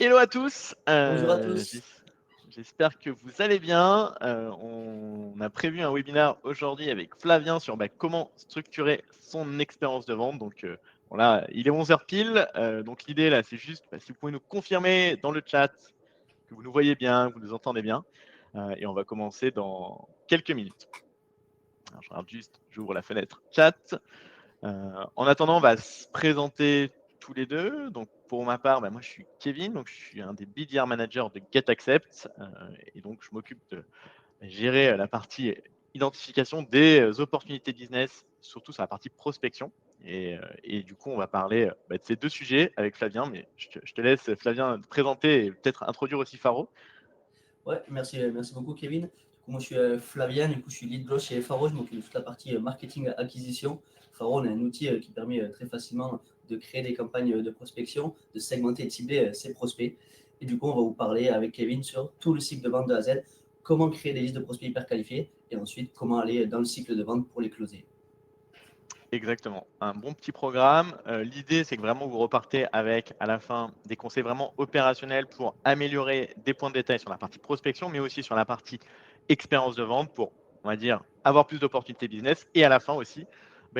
Hello à tous, Bonjour à tous. j'espère que vous allez bien. On a prévu un webinaire aujourd'hui avec Flavien sur, comment structurer son expérience de vente. Donc, voilà, il est 11 heures pile, donc l'idée là, c'est juste, si vous pouvez nous confirmer dans le chat que vous nous voyez bien, que vous nous entendez bien, et on va commencer dans quelques minutes. Alors je regarde juste, j'ouvre la fenêtre chat. En attendant, on va se présenter tous les deux. Donc, pour ma part, moi, je suis Kevin, donc je suis un des BDR managers de GetAccept, et donc je m'occupe de gérer la partie identification des opportunités business, surtout sur la partie prospection. Et du coup, on va parler de ces deux sujets avec Flavien, mais je te laisse, Flavien, te présenter et peut-être introduire aussi Faro. Ouais, merci beaucoup Kevin. Du coup, moi je suis Flavien, du coup je suis lead growth chez Faro, je m'occupe de toute la partie marketing acquisition. Faro, on a un outil qui permet très facilement de créer des campagnes de prospection, de segmenter et de cibler ses prospects. Et du coup, on va vous parler avec Kevin sur tout le cycle de vente de A à Z, comment créer des listes de prospects hyper qualifiés et ensuite comment aller dans le cycle de vente pour les closer. Exactement, un bon petit programme. L'idée, c'est que vraiment vous repartez avec, à la fin, des conseils vraiment opérationnels pour améliorer des points de détail sur la partie prospection, mais aussi sur la partie expérience de vente pour, on va dire, avoir plus d'opportunités business et à la fin aussi,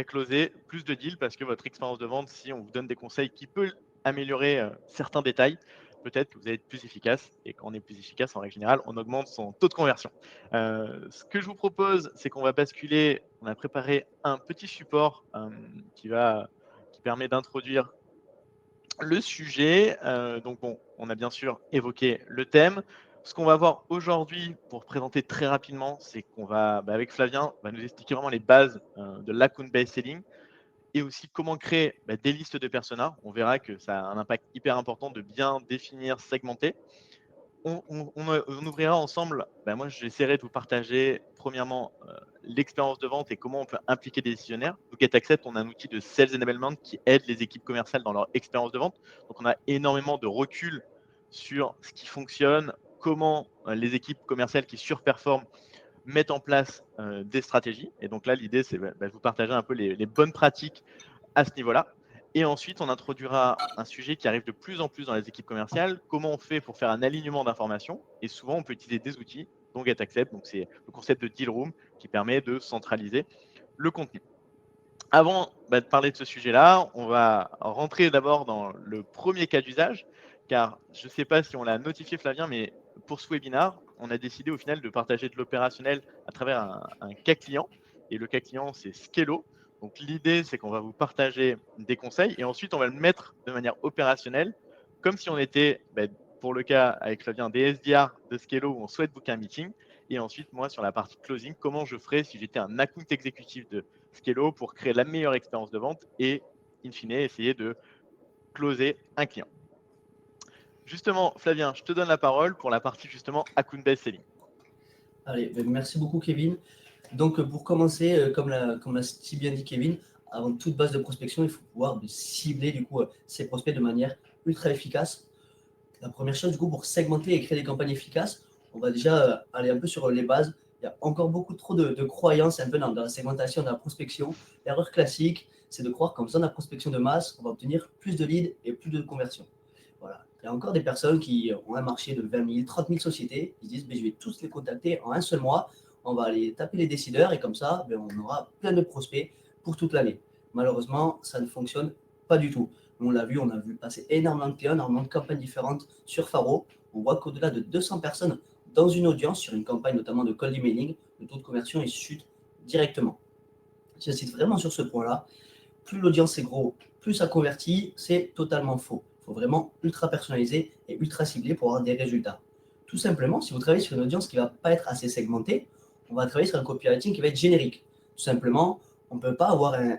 closer plus de deals parce que votre expérience de vente, si on vous donne des conseils qui peuvent améliorer certains détails, peut-être que vous allez être plus efficace. Et quand on est plus efficace, en règle générale, on augmente son taux de conversion. Ce que je vous propose, c'est qu'on va basculer. On a préparé un petit support qui permet d'introduire le sujet. Donc bon, on a bien sûr évoqué le thème. Ce qu'on va voir aujourd'hui, pour présenter très rapidement, c'est qu'on va, avec Flavien, va nous expliquer vraiment les bases de l'account-based selling et aussi comment créer des listes de personas. On verra que ça a un impact hyper important de bien définir, segmenter. On ouvrira ensemble. Moi, j'essaierai de vous partager, premièrement, l'expérience de vente et comment on peut impliquer des décisionnaires. Nous, GetAccept, on a un outil de Sales Enablement qui aide les équipes commerciales dans leur expérience de vente. Donc, on a énormément de recul sur ce qui fonctionne, comment les équipes commerciales qui surperforment mettent en place des stratégies. Et donc là, l'idée, c'est de vous partager un peu les bonnes pratiques à ce niveau-là. Et ensuite, on introduira un sujet qui arrive de plus en plus dans les équipes commerciales. Comment on fait pour faire un alignement d'informations? Et souvent, on peut utiliser des outils, dont GetAccept. Donc, c'est le concept de Deal Room qui permet de centraliser le contenu. Avant de parler de ce sujet-là, on va rentrer d'abord dans le premier cas d'usage, car je ne sais pas si on l'a notifié, Flavien, mais pour ce webinar, on a décidé au final de partager de l'opérationnel à travers un cas client. Et le cas client, c'est Skello. Donc l'idée, c'est qu'on va vous partager des conseils et ensuite on va le mettre de manière opérationnelle, comme si on était, pour le cas avec Flavien, des SDR de Skello où on souhaite booker un meeting. Et ensuite, moi, sur la partie closing, comment je ferais si j'étais un account exécutif de Skello pour créer la meilleure expérience de vente et, in fine, essayer de closer un client. Justement, Flavien, je te donne la parole pour la partie justement account-based selling. Allez, merci beaucoup Kevin. Donc pour commencer, comme l'a si bien dit Kevin, avant toute base de prospection, il faut pouvoir cibler du coup ses prospects de manière ultra efficace. La première chose, du coup, pour segmenter et créer des campagnes efficaces, on va déjà aller un peu sur les bases. Il y a encore beaucoup trop de croyances un peu dans la segmentation, dans la prospection. L'erreur classique, c'est de croire qu'en faisant de la prospection de masse, on va obtenir plus de leads et plus de conversions. Voilà. Il y a encore des personnes qui ont un marché de 20 000, 30 000 sociétés. Ils se disent, je vais tous les contacter en un seul mois. On va aller taper les décideurs et comme ça, on aura plein de prospects pour toute l'année. Malheureusement, ça ne fonctionne pas du tout. On l'a vu, on a vu passer énormément de clients, énormément de campagnes différentes sur Faro. On voit qu'au-delà de 200 personnes dans une audience, sur une campagne notamment de cold emailing, le taux de conversion est chute directement. J'insiste vraiment sur ce point-là. Plus l'audience est gros, plus ça convertit, c'est totalement faux. Il faut vraiment ultra personnaliser et ultra cibler pour avoir des résultats. Tout simplement, si vous travaillez sur une audience qui ne va pas être assez segmentée, on va travailler sur un copywriting qui va être générique. Tout simplement, on ne peut pas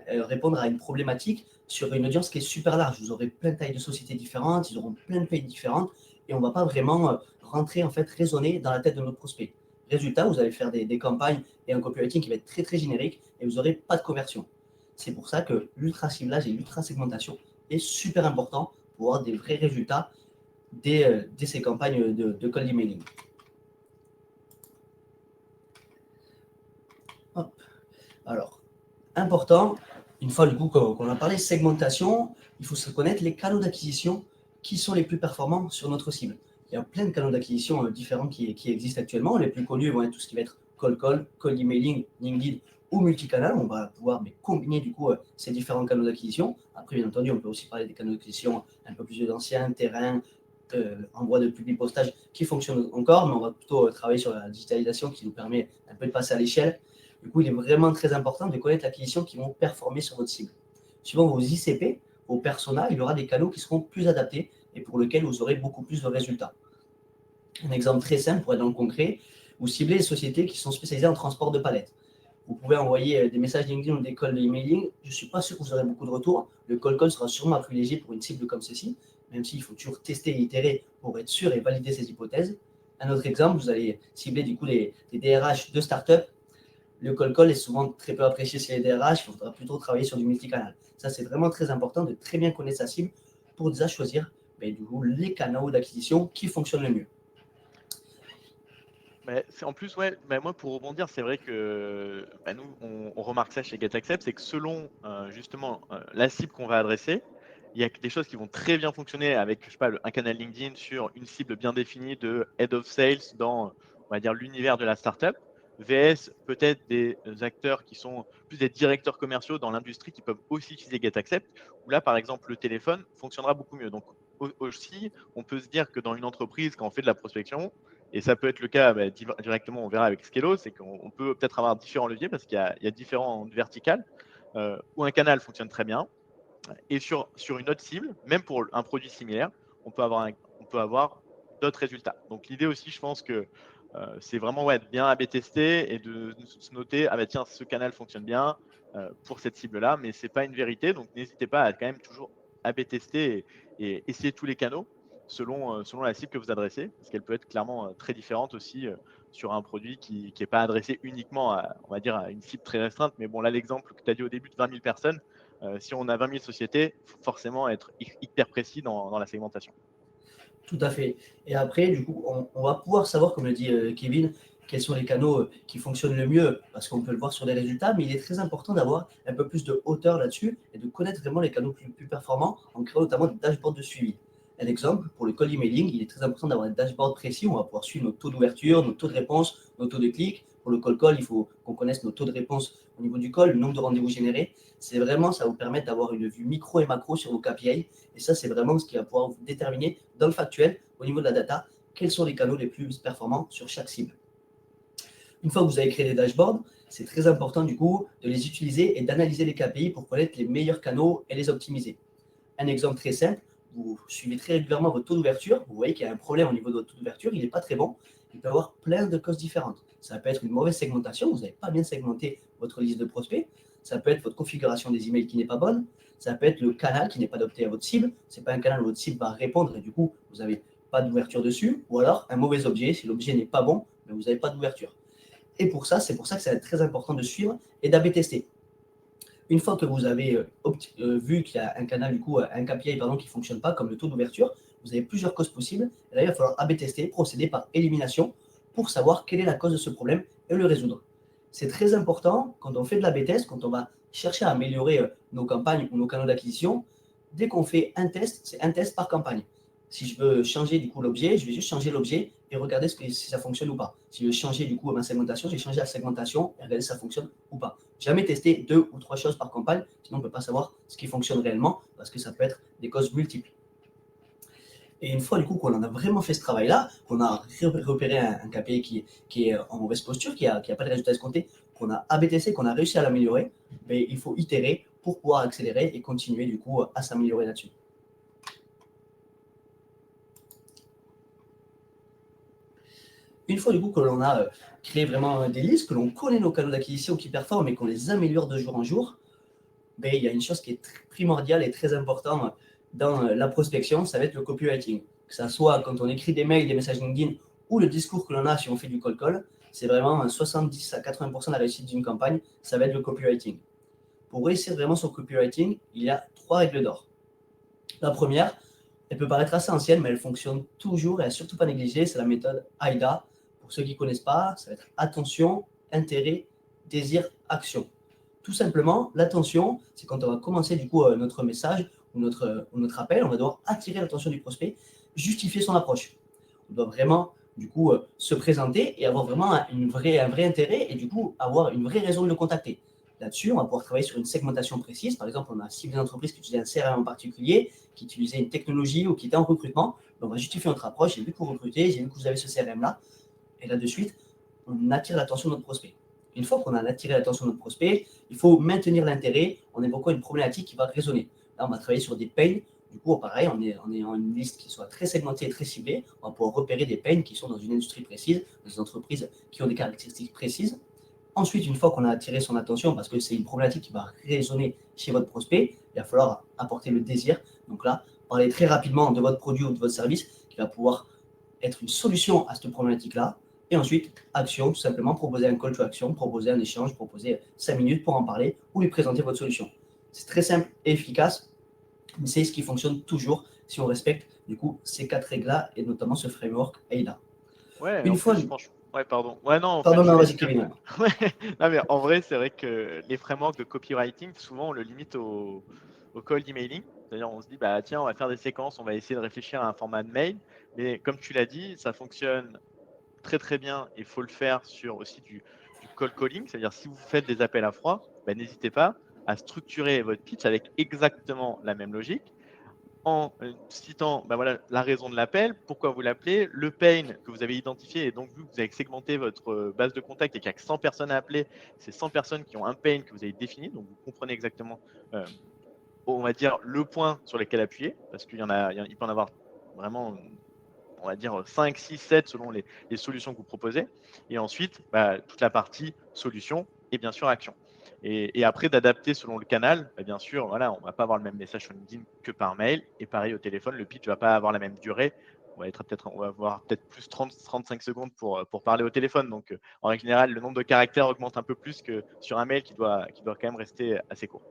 répondre à une problématique sur une audience qui est super large. Vous aurez plein de tailles de sociétés différentes, ils auront plein de pays différentes et on ne va pas vraiment rentrer, en fait, raisonner dans la tête de notre prospect. Résultat, vous allez faire des campagnes et un copywriting qui va être très très générique et vous n'aurez pas de conversion. C'est pour ça que l'ultra ciblage et l'ultra segmentation est super important pour avoir des vrais résultats dès ces campagnes de cold emailing. Hop. Alors, important, une fois du coup qu'on a parlé segmentation, il faut se connaître les canaux d'acquisition qui sont les plus performants sur notre cible. Il y a plein de canaux d'acquisition différents qui existent actuellement. Les plus connus vont être tout ce qui va être cold call, cold emailing, LinkedIn ou multicanal. On va pouvoir combiner du coup ces différents canaux d'acquisition. Après, bien entendu, on peut aussi parler des canaux d'acquisition un peu plus anciens, terrain, envoi de public postage qui fonctionnent encore, mais on va plutôt travailler sur la digitalisation qui nous permet un peu de passer à l'échelle. Du coup, il est vraiment très important de connaître l'acquisition qui vont performer sur votre cible. Suivant vos ICP, vos personas, il y aura des canaux qui seront plus adaptés et pour lesquels vous aurez beaucoup plus de résultats. Un exemple très simple pour être dans le concret, vous ciblez les sociétés qui sont spécialisées en transport de palettes. Vous pouvez envoyer des messages LinkedIn ou des calls emailing. Je ne suis pas sûr que vous aurez beaucoup de retours. Le cold call sera sûrement à privilégier pour une cible comme ceci, même s'il faut toujours tester et itérer pour être sûr et valider ses hypothèses. Un autre exemple, vous allez cibler du coup les DRH de start-up. Le cold call est souvent très peu apprécié chez les DRH. Il faudra plutôt travailler sur du multicanal. Ça, c'est vraiment très important de très bien connaître sa cible pour déjà choisir du coup, les canaux d'acquisition qui fonctionnent le mieux. Mais c'est en plus, ouais, bah, moi pour rebondir, c'est vrai que nous, on remarque ça chez GetAccept, c'est que selon justement la cible qu'on va adresser, il y a des choses qui vont très bien fonctionner avec, je sais pas, un canal LinkedIn sur une cible bien définie de Head of Sales dans, on va dire, l'univers de la startup, VS peut-être des acteurs qui sont plus des directeurs commerciaux dans l'industrie qui peuvent aussi utiliser GetAccept, où là, par exemple, le téléphone fonctionnera beaucoup mieux. Donc aussi, on peut se dire que dans une entreprise, quand on fait de la prospection, et ça peut être le cas directement, on verra avec Skello, c'est qu'on peut peut-être avoir différents leviers parce qu'il y a différentes verticales où un canal fonctionne très bien. Et sur une autre cible, même pour un produit similaire, on peut avoir d'autres résultats. Donc l'idée aussi, je pense que c'est vraiment de bien A/B tester et de se noter, ah bah tiens, ce canal fonctionne bien pour cette cible-là, mais ce n'est pas une vérité. Donc n'hésitez pas à quand même toujours A/B tester et essayer tous les canaux selon la cible que vous adressez, parce qu'elle peut être clairement très différente aussi sur un produit qui n'est pas adressé uniquement à, on va dire, à une cible très restreinte. Mais bon, là, l'exemple que tu as dit au début de 20 000 personnes, si on a 20 000 sociétés, il faut forcément être hyper précis dans la segmentation. Tout à fait. Et après, du coup, on va pouvoir savoir, comme le dit Kevin, quels sont les canaux qui fonctionnent le mieux, parce qu'on peut le voir sur les résultats, mais il est très important d'avoir un peu plus de hauteur là-dessus et de connaître vraiment les canaux plus performants en créant notamment des dashboards de suivi. Un exemple, pour le cold emailing, il est très important d'avoir des dashboards précis où on va pouvoir suivre nos taux d'ouverture, nos taux de réponse, nos taux de clics. Pour le cold call, il faut qu'on connaisse nos taux de réponse au niveau du call, le nombre de rendez-vous générés. C'est vraiment, ça va vous permettre d'avoir une vue micro et macro sur vos KPI. Et ça, c'est vraiment ce qui va pouvoir vous déterminer dans le factuel, au niveau de la data, quels sont les canaux les plus performants sur chaque cible. Une fois que vous avez créé des dashboards, c'est très important du coup de les utiliser et d'analyser les KPI pour connaître les meilleurs canaux et les optimiser. Un exemple très simple, vous suivez très régulièrement votre taux d'ouverture, vous voyez qu'il y a un problème au niveau de votre taux d'ouverture, il n'est pas très bon, il peut y avoir plein de causes différentes. Ça peut être une mauvaise segmentation, vous n'avez pas bien segmenté votre liste de prospects, ça peut être votre configuration des emails qui n'est pas bonne, ça peut être le canal qui n'est pas adapté à votre cible, ce n'est pas un canal où votre cible va répondre et du coup vous n'avez pas d'ouverture dessus, ou alors un mauvais objet, si l'objet n'est pas bon, mais vous n'avez pas d'ouverture. Et pour ça, c'est pour ça que c'est très important de suivre et d'AB tester. Une fois que vous avez vu qu'il y a un canal, du coup, un KPI qui ne fonctionne pas, comme le taux d'ouverture, vous avez plusieurs causes possibles. Et là, il va falloir AB tester, procéder par élimination pour savoir quelle est la cause de ce problème et le résoudre. C'est très important quand on fait de l'AB test, quand on va chercher à améliorer nos campagnes ou nos canaux d'acquisition. Dès qu'on fait un test, c'est un test par campagne. Si je veux changer du coup l'objet, je vais juste changer l'objet et regarder si ça fonctionne ou pas. Si je veux changer du coup ma segmentation, je vais changer la segmentation et regarder si ça fonctionne ou pas. Jamais tester 2 ou 3 choses par campagne, sinon on ne peut pas savoir ce qui fonctionne réellement parce que ça peut être des causes multiples. Et une fois du coup qu'on en a vraiment fait ce travail-là, qu'on a repéré un KPI qui est en mauvaise posture, qui n'a pas de résultat escompté, qu'on a ABTC, qu'on a réussi à l'améliorer, il faut itérer pour pouvoir accélérer et continuer du coup à s'améliorer là-dessus. Une fois du coup que l'on a créé vraiment des listes, que l'on connaît nos canaux d'acquisition qui performent et qu'on les améliore de jour en jour, il y a une chose qui est primordiale et très importante dans la prospection, ça va être le copywriting. Que ce soit quand on écrit des mails, des messages LinkedIn ou le discours que l'on a si on fait du cold call, c'est vraiment 70 à 80% de la réussite d'une campagne, ça va être le copywriting. Pour réussir vraiment sur le copywriting, il y a 3 règles d'or. La première, elle peut paraître assez ancienne, mais elle fonctionne toujours et à surtout pas négliger, c'est la méthode AIDA. Pour ceux qui ne connaissent pas, ça va être attention, intérêt, désir, action. Tout simplement, l'attention, c'est quand on va commencer du coup notre message ou notre appel, on va devoir attirer l'attention du prospect, justifier son approche. On doit vraiment, du coup, se présenter et avoir vraiment un vrai intérêt et du coup, avoir une vraie raison de le contacter. Là-dessus, on va pouvoir travailler sur une segmentation précise. Par exemple, on a ciblé une entreprise qui utilisait un CRM en particulier, qui utilisait une technologie ou qui était en recrutement. Donc, on va justifier notre approche. J'ai vu que vous recrutez, j'ai vu que vous avez ce CRM-là. Et là, de suite, on attire l'attention de notre prospect. Une fois qu'on a attiré l'attention de notre prospect, il faut maintenir l'intérêt en évoquant une problématique qui va résonner. Là, on va travailler sur des pains. Du coup, pareil, on est en une liste qui soit très segmentée et très ciblée. On va pouvoir repérer des pains qui sont dans une industrie précise, dans des entreprises qui ont des caractéristiques précises. Ensuite, une fois qu'on a attiré son attention, parce que c'est une problématique qui va résonner chez votre prospect, il va falloir apporter le désir. Donc là, parler très rapidement de votre produit ou de votre service qui va pouvoir être une solution à cette problématique-là. Et ensuite, action, tout simplement, proposer un call to action, proposer un échange, proposer 5 minutes pour en parler ou lui présenter votre solution. C'est très simple et efficace, mais c'est ce qui fonctionne toujours si on respecte du coup ces 4 règles-là et notamment ce framework AIDA. Ouais, Une en fois. plus, franchement. Ouais, pardon. Ouais, non, en fait, Pardon, non, c'est vas-y, sûr Kevin. que. Ouais, non, mais en vrai, c'est vrai que les frameworks de copywriting, souvent, on le limite au cold emailing. C'est-à-dire, on se dit, bah, tiens, on va faire des séquences, on va essayer de réfléchir à un format de mail. Mais comme tu l'as dit, ça fonctionne très, très bien et il faut le faire sur aussi du cold calling. C'est-à-dire, si vous faites des appels à froid, bah, n'hésitez pas à structurer votre pitch avec exactement la même logique en citant bah voilà, la raison de l'appel, pourquoi vous l'appelez, le pain que vous avez identifié, et donc vu que vous avez segmenté votre base de contact et qu'il n'y a que 100 personnes à appeler, c'est 100 personnes qui ont un pain que vous avez défini, donc vous comprenez exactement, on va dire, le point sur lequel appuyer, parce qu'il il peut en avoir vraiment, on va dire, 5, 6, 7 selon les solutions que vous proposez. Et ensuite, bah, toute la partie solution et bien sûr action. Et après, d'adapter selon le canal, bah, bien sûr, voilà, on ne va pas avoir le même message sur LinkedIn que par mail. Et pareil au téléphone, le pitch ne va pas avoir la même durée. On va avoir peut-être plus 30-35 secondes pour parler au téléphone. Donc, en règle générale, le nombre de caractères augmente un peu plus que sur un mail qui doit quand même rester assez court.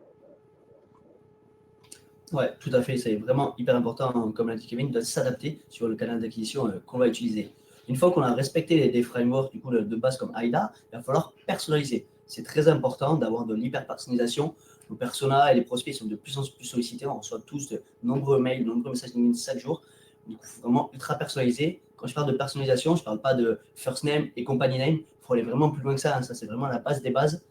Ouais, tout à fait. C'est vraiment hyper important, comme l'a dit Kevin, de s'adapter sur le canal d'acquisition qu'on va utiliser. Une fois qu'on a respecté des frameworks du coup, de base comme AIDA, il va falloir personnaliser. C'est très important d'avoir de l'hyper-personnalisation. Nos personas et les prospects sont de plus en plus sollicités. On reçoit tous de nombreux mails, de nombreux messages LinkedIn chaque jour. Donc, il faut vraiment ultra personnaliser. Quand je parle de personnalisation, je ne parle pas de first name et company name. Il faut aller vraiment plus loin que ça. Ça, c'est vraiment la base des bases.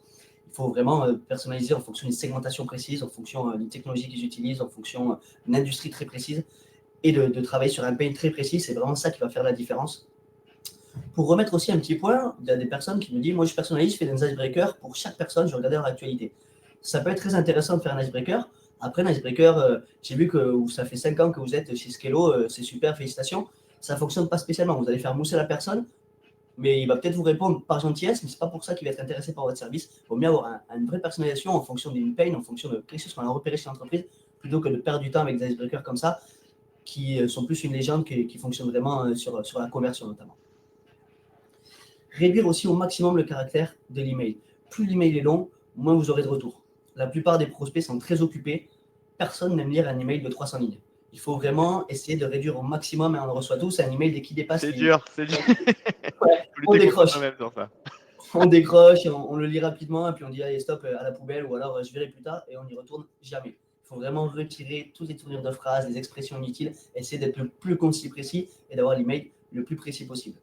Il faut vraiment personnaliser en fonction d'une segmentation précise, en fonction d'une technologie qu'ils utilisent, en fonction d'une industrie très précise, et de travailler sur un pain très précis. C'est vraiment ça qui va faire la différence. Pour remettre aussi un petit point, il y a des personnes qui me disent, moi je personnalise, je fais des icebreakers pour chaque personne, je regarde leur actualité. Ça peut être très intéressant de faire un icebreaker. Après, un icebreaker, j'ai vu que ça fait 5 ans que vous êtes chez Skello, c'est super, félicitations. Ça ne fonctionne pas spécialement. Vous allez faire mousser la personne, mais il va peut-être vous répondre par gentillesse, mais ce n'est pas pour ça qu'il va être intéressé par votre service. Il vaut mieux avoir une vraie personnalisation en fonction d'une pain, en fonction de quelque chose qu'on a repéré chez l'entreprise, plutôt que de perdre du temps avec des icebreakers comme ça, qui sont plus une légende qui fonctionne vraiment sur la conversion notamment. Réduire aussi au maximum le caractère de l'email. Plus l'email est long, moins vous aurez de retour. La plupart des prospects sont très occupés. Personne n'aime lire un email de 300 lignes. Il faut vraiment essayer de réduire au maximum, et on le reçoit tous, un email dès qu'il dépasse C'est les. dur, c'est dur. Ouais, Faut on lutter contre décroche. soi-même sur ça. On décroche, on le lit rapidement, et puis on dit allez stop à la poubelle, ou alors je verrai plus tard, et on n'y retourne jamais. Il faut vraiment retirer toutes les tournures de phrases, les expressions inutiles, essayer d'être le plus concis précis et d'avoir l'email le plus précis possible.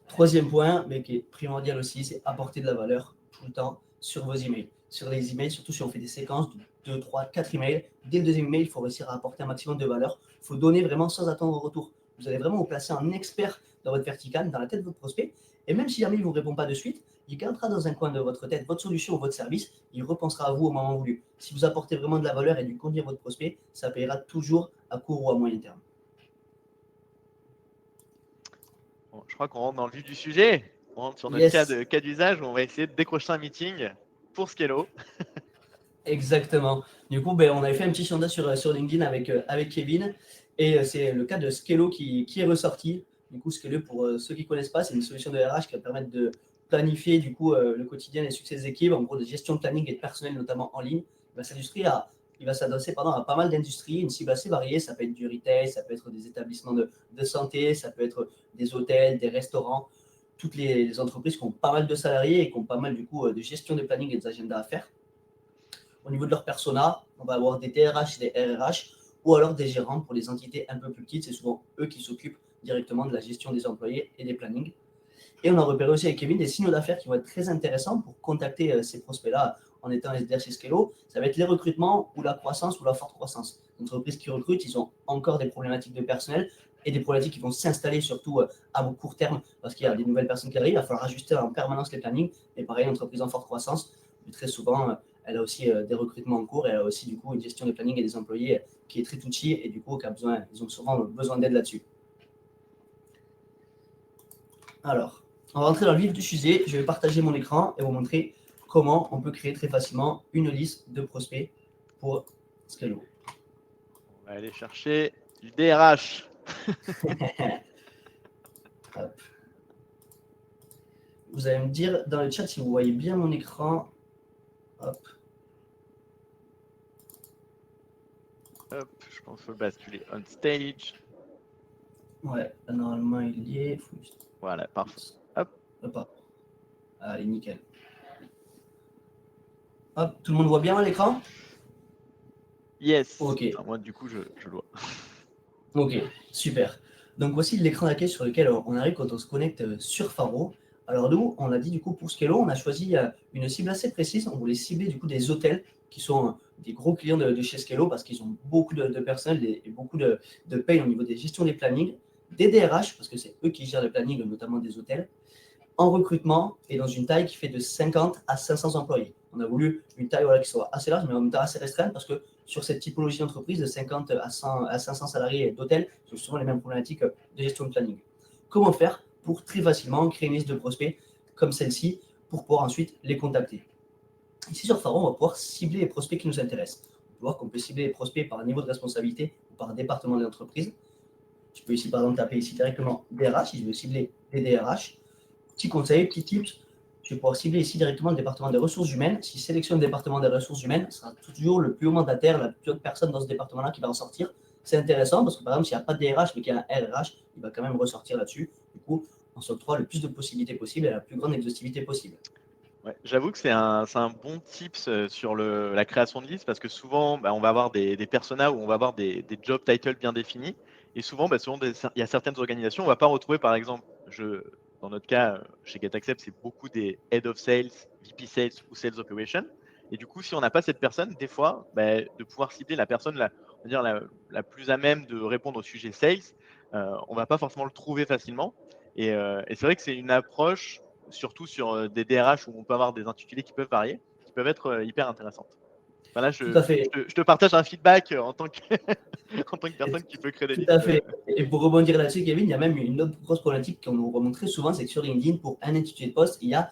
Troisième point, mais qui est primordial aussi, c'est apporter de la valeur tout le temps sur vos emails. Sur les emails, surtout si on fait des séquences de 2, 3, 4 emails, dès le deuxième email, il faut réussir à apporter un maximum de valeur. Il faut donner vraiment sans attendre au retour. Vous allez vraiment vous placer en expert dans votre verticale, dans la tête de votre prospect. Et même si jamais il ne vous répond pas de suite, il gardera dans un coin de votre tête votre solution ou votre service. Il repensera à vous au moment voulu. Si vous apportez vraiment de la valeur et du contenu à votre prospect, ça payera toujours à court ou à moyen terme. Bon, je crois qu'on rentre dans le vif du sujet. On rentre sur notre Yes. cas d'usage où on va essayer de décrocher un meeting pour Skello. Exactement. Du coup, on avait fait un petit sondage sur LinkedIn avec Kevin et c'est le cas de Skello qui est ressorti. Du coup, Skello, pour ceux qui ne connaissent pas, c'est une solution de RH qui va permettre de planifier du coup, le quotidien et les succès des équipes, en gros de gestion de planning et de personnel, notamment en ligne. Il va s'adresser à pas mal d'industries, une cible assez variée. Ça peut être du retail, ça peut être des établissements de santé, ça peut être des hôtels, des restaurants, toutes les entreprises qui ont pas mal de salariés et qui ont pas mal du coup de gestion de planning et des agendas à faire. au niveau de leur persona, on va avoir des DRH et des RRH, ou alors des gérants pour les entités un peu plus petites. C'est souvent eux qui s'occupent directement de la gestion des employés et des plannings. Et on a repéré aussi avec Kevin des signaux d'affaires qui vont être très intéressants pour contacter ces prospects-là en étant SDR chez Scalo. Ça va être les recrutements ou la croissance ou la forte croissance. Les entreprises qui recrutent, ils ont encore des problématiques de personnel et des problématiques qui vont s'installer surtout à court terme parce qu'il y a des nouvelles personnes qui arrivent. Il va falloir ajuster en permanence les plannings. Et pareil, une entreprise en forte croissance, très souvent, elle a aussi des recrutements en cours et elle a aussi du coup une gestion des plannings et des employés qui est très touchy et du coup ils ont souvent besoin d'aide là-dessus. Alors, on va rentrer dans le vif du sujet. Je vais partager mon écran et vous montrer comment on peut créer très facilement une liste de prospects pour Scalo. On va aller chercher du DRH. Vous allez me dire dans le chat si vous voyez bien mon écran. Hop. Hop, je pense qu'il faut le basculer on stage. Ouais, normalement il y est. Voilà, parfait. Hop. Allez, nickel. Hop, tout le monde voit bien l'écran? Yes. Ok. Enfin, moi, du coup, je le vois. Ok, super. Donc voici l'écran d'accueil sur lequel on arrive quand on se connecte sur Faro. Alors nous, on a dit du coup pour Scalo, on a choisi une cible assez précise. On voulait cibler du coup des hôtels qui sont des gros clients de chez Scalo parce qu'ils ont beaucoup de personnel et beaucoup de paye au niveau des gestions des plannings, des DRH parce que c'est eux qui gèrent le planning, notamment des hôtels, en recrutement et dans une taille qui fait de 50 à 500 employés. On a voulu une taille qui soit assez large, mais en même temps assez restreinte, parce que sur cette typologie d'entreprise, de 50 à 500 salariés d'hôtels, c'est souvent les mêmes problématiques de gestion de planning. Comment faire pour très facilement créer une liste de prospects comme celle-ci pour pouvoir ensuite les contacter? Ici sur Faro, on va pouvoir cibler les prospects qui nous intéressent. On peut voir qu'on peut cibler les prospects par niveau de responsabilité ou par département de l'entreprise. Je peux ici par exemple taper ici directement DRH, si je veux cibler des DRH. Petit conseil, petit tips, je vais pouvoir cibler ici directement le département des ressources humaines. Si je sélectionne le département des ressources humaines, ce sera toujours le plus haut mandataire, la plus haute personne dans ce département-là qui va en sortir. C'est intéressant parce que par exemple, s'il n'y a pas de DRH mais qu'il y a un RRH, il va quand même ressortir là-dessus. Du coup, on s'octroie le plus de possibilités possible et la plus grande exhaustivité possible. Ouais, j'avoue que c'est un bon tips sur la création de liste parce que souvent, on va avoir des personas où on va avoir des job titles bien définis. Et souvent, il y a certaines organisations, on ne va pas retrouver, par exemple, dans notre cas, chez GetAccept, c'est beaucoup des Head of Sales, VP Sales ou Sales Operation. Et du coup, si on n'a pas cette personne, des fois, de pouvoir cibler la personne on va dire la plus à même de répondre au sujet sales, on ne va pas forcément le trouver facilement. Et c'est vrai que c'est une approche surtout sur des DRH où on peut avoir des intitulés qui peuvent varier, qui peuvent être hyper intéressantes. Voilà, Tout à fait. je te partage un feedback en tant que, en tant que personne qui peut créer des Tout listes. à fait. Et pour rebondir là-dessus, Kevin, il y a même une autre grosse problématique qu'on nous remonte très souvent, c'est que sur LinkedIn, pour un intitulé de poste, il y a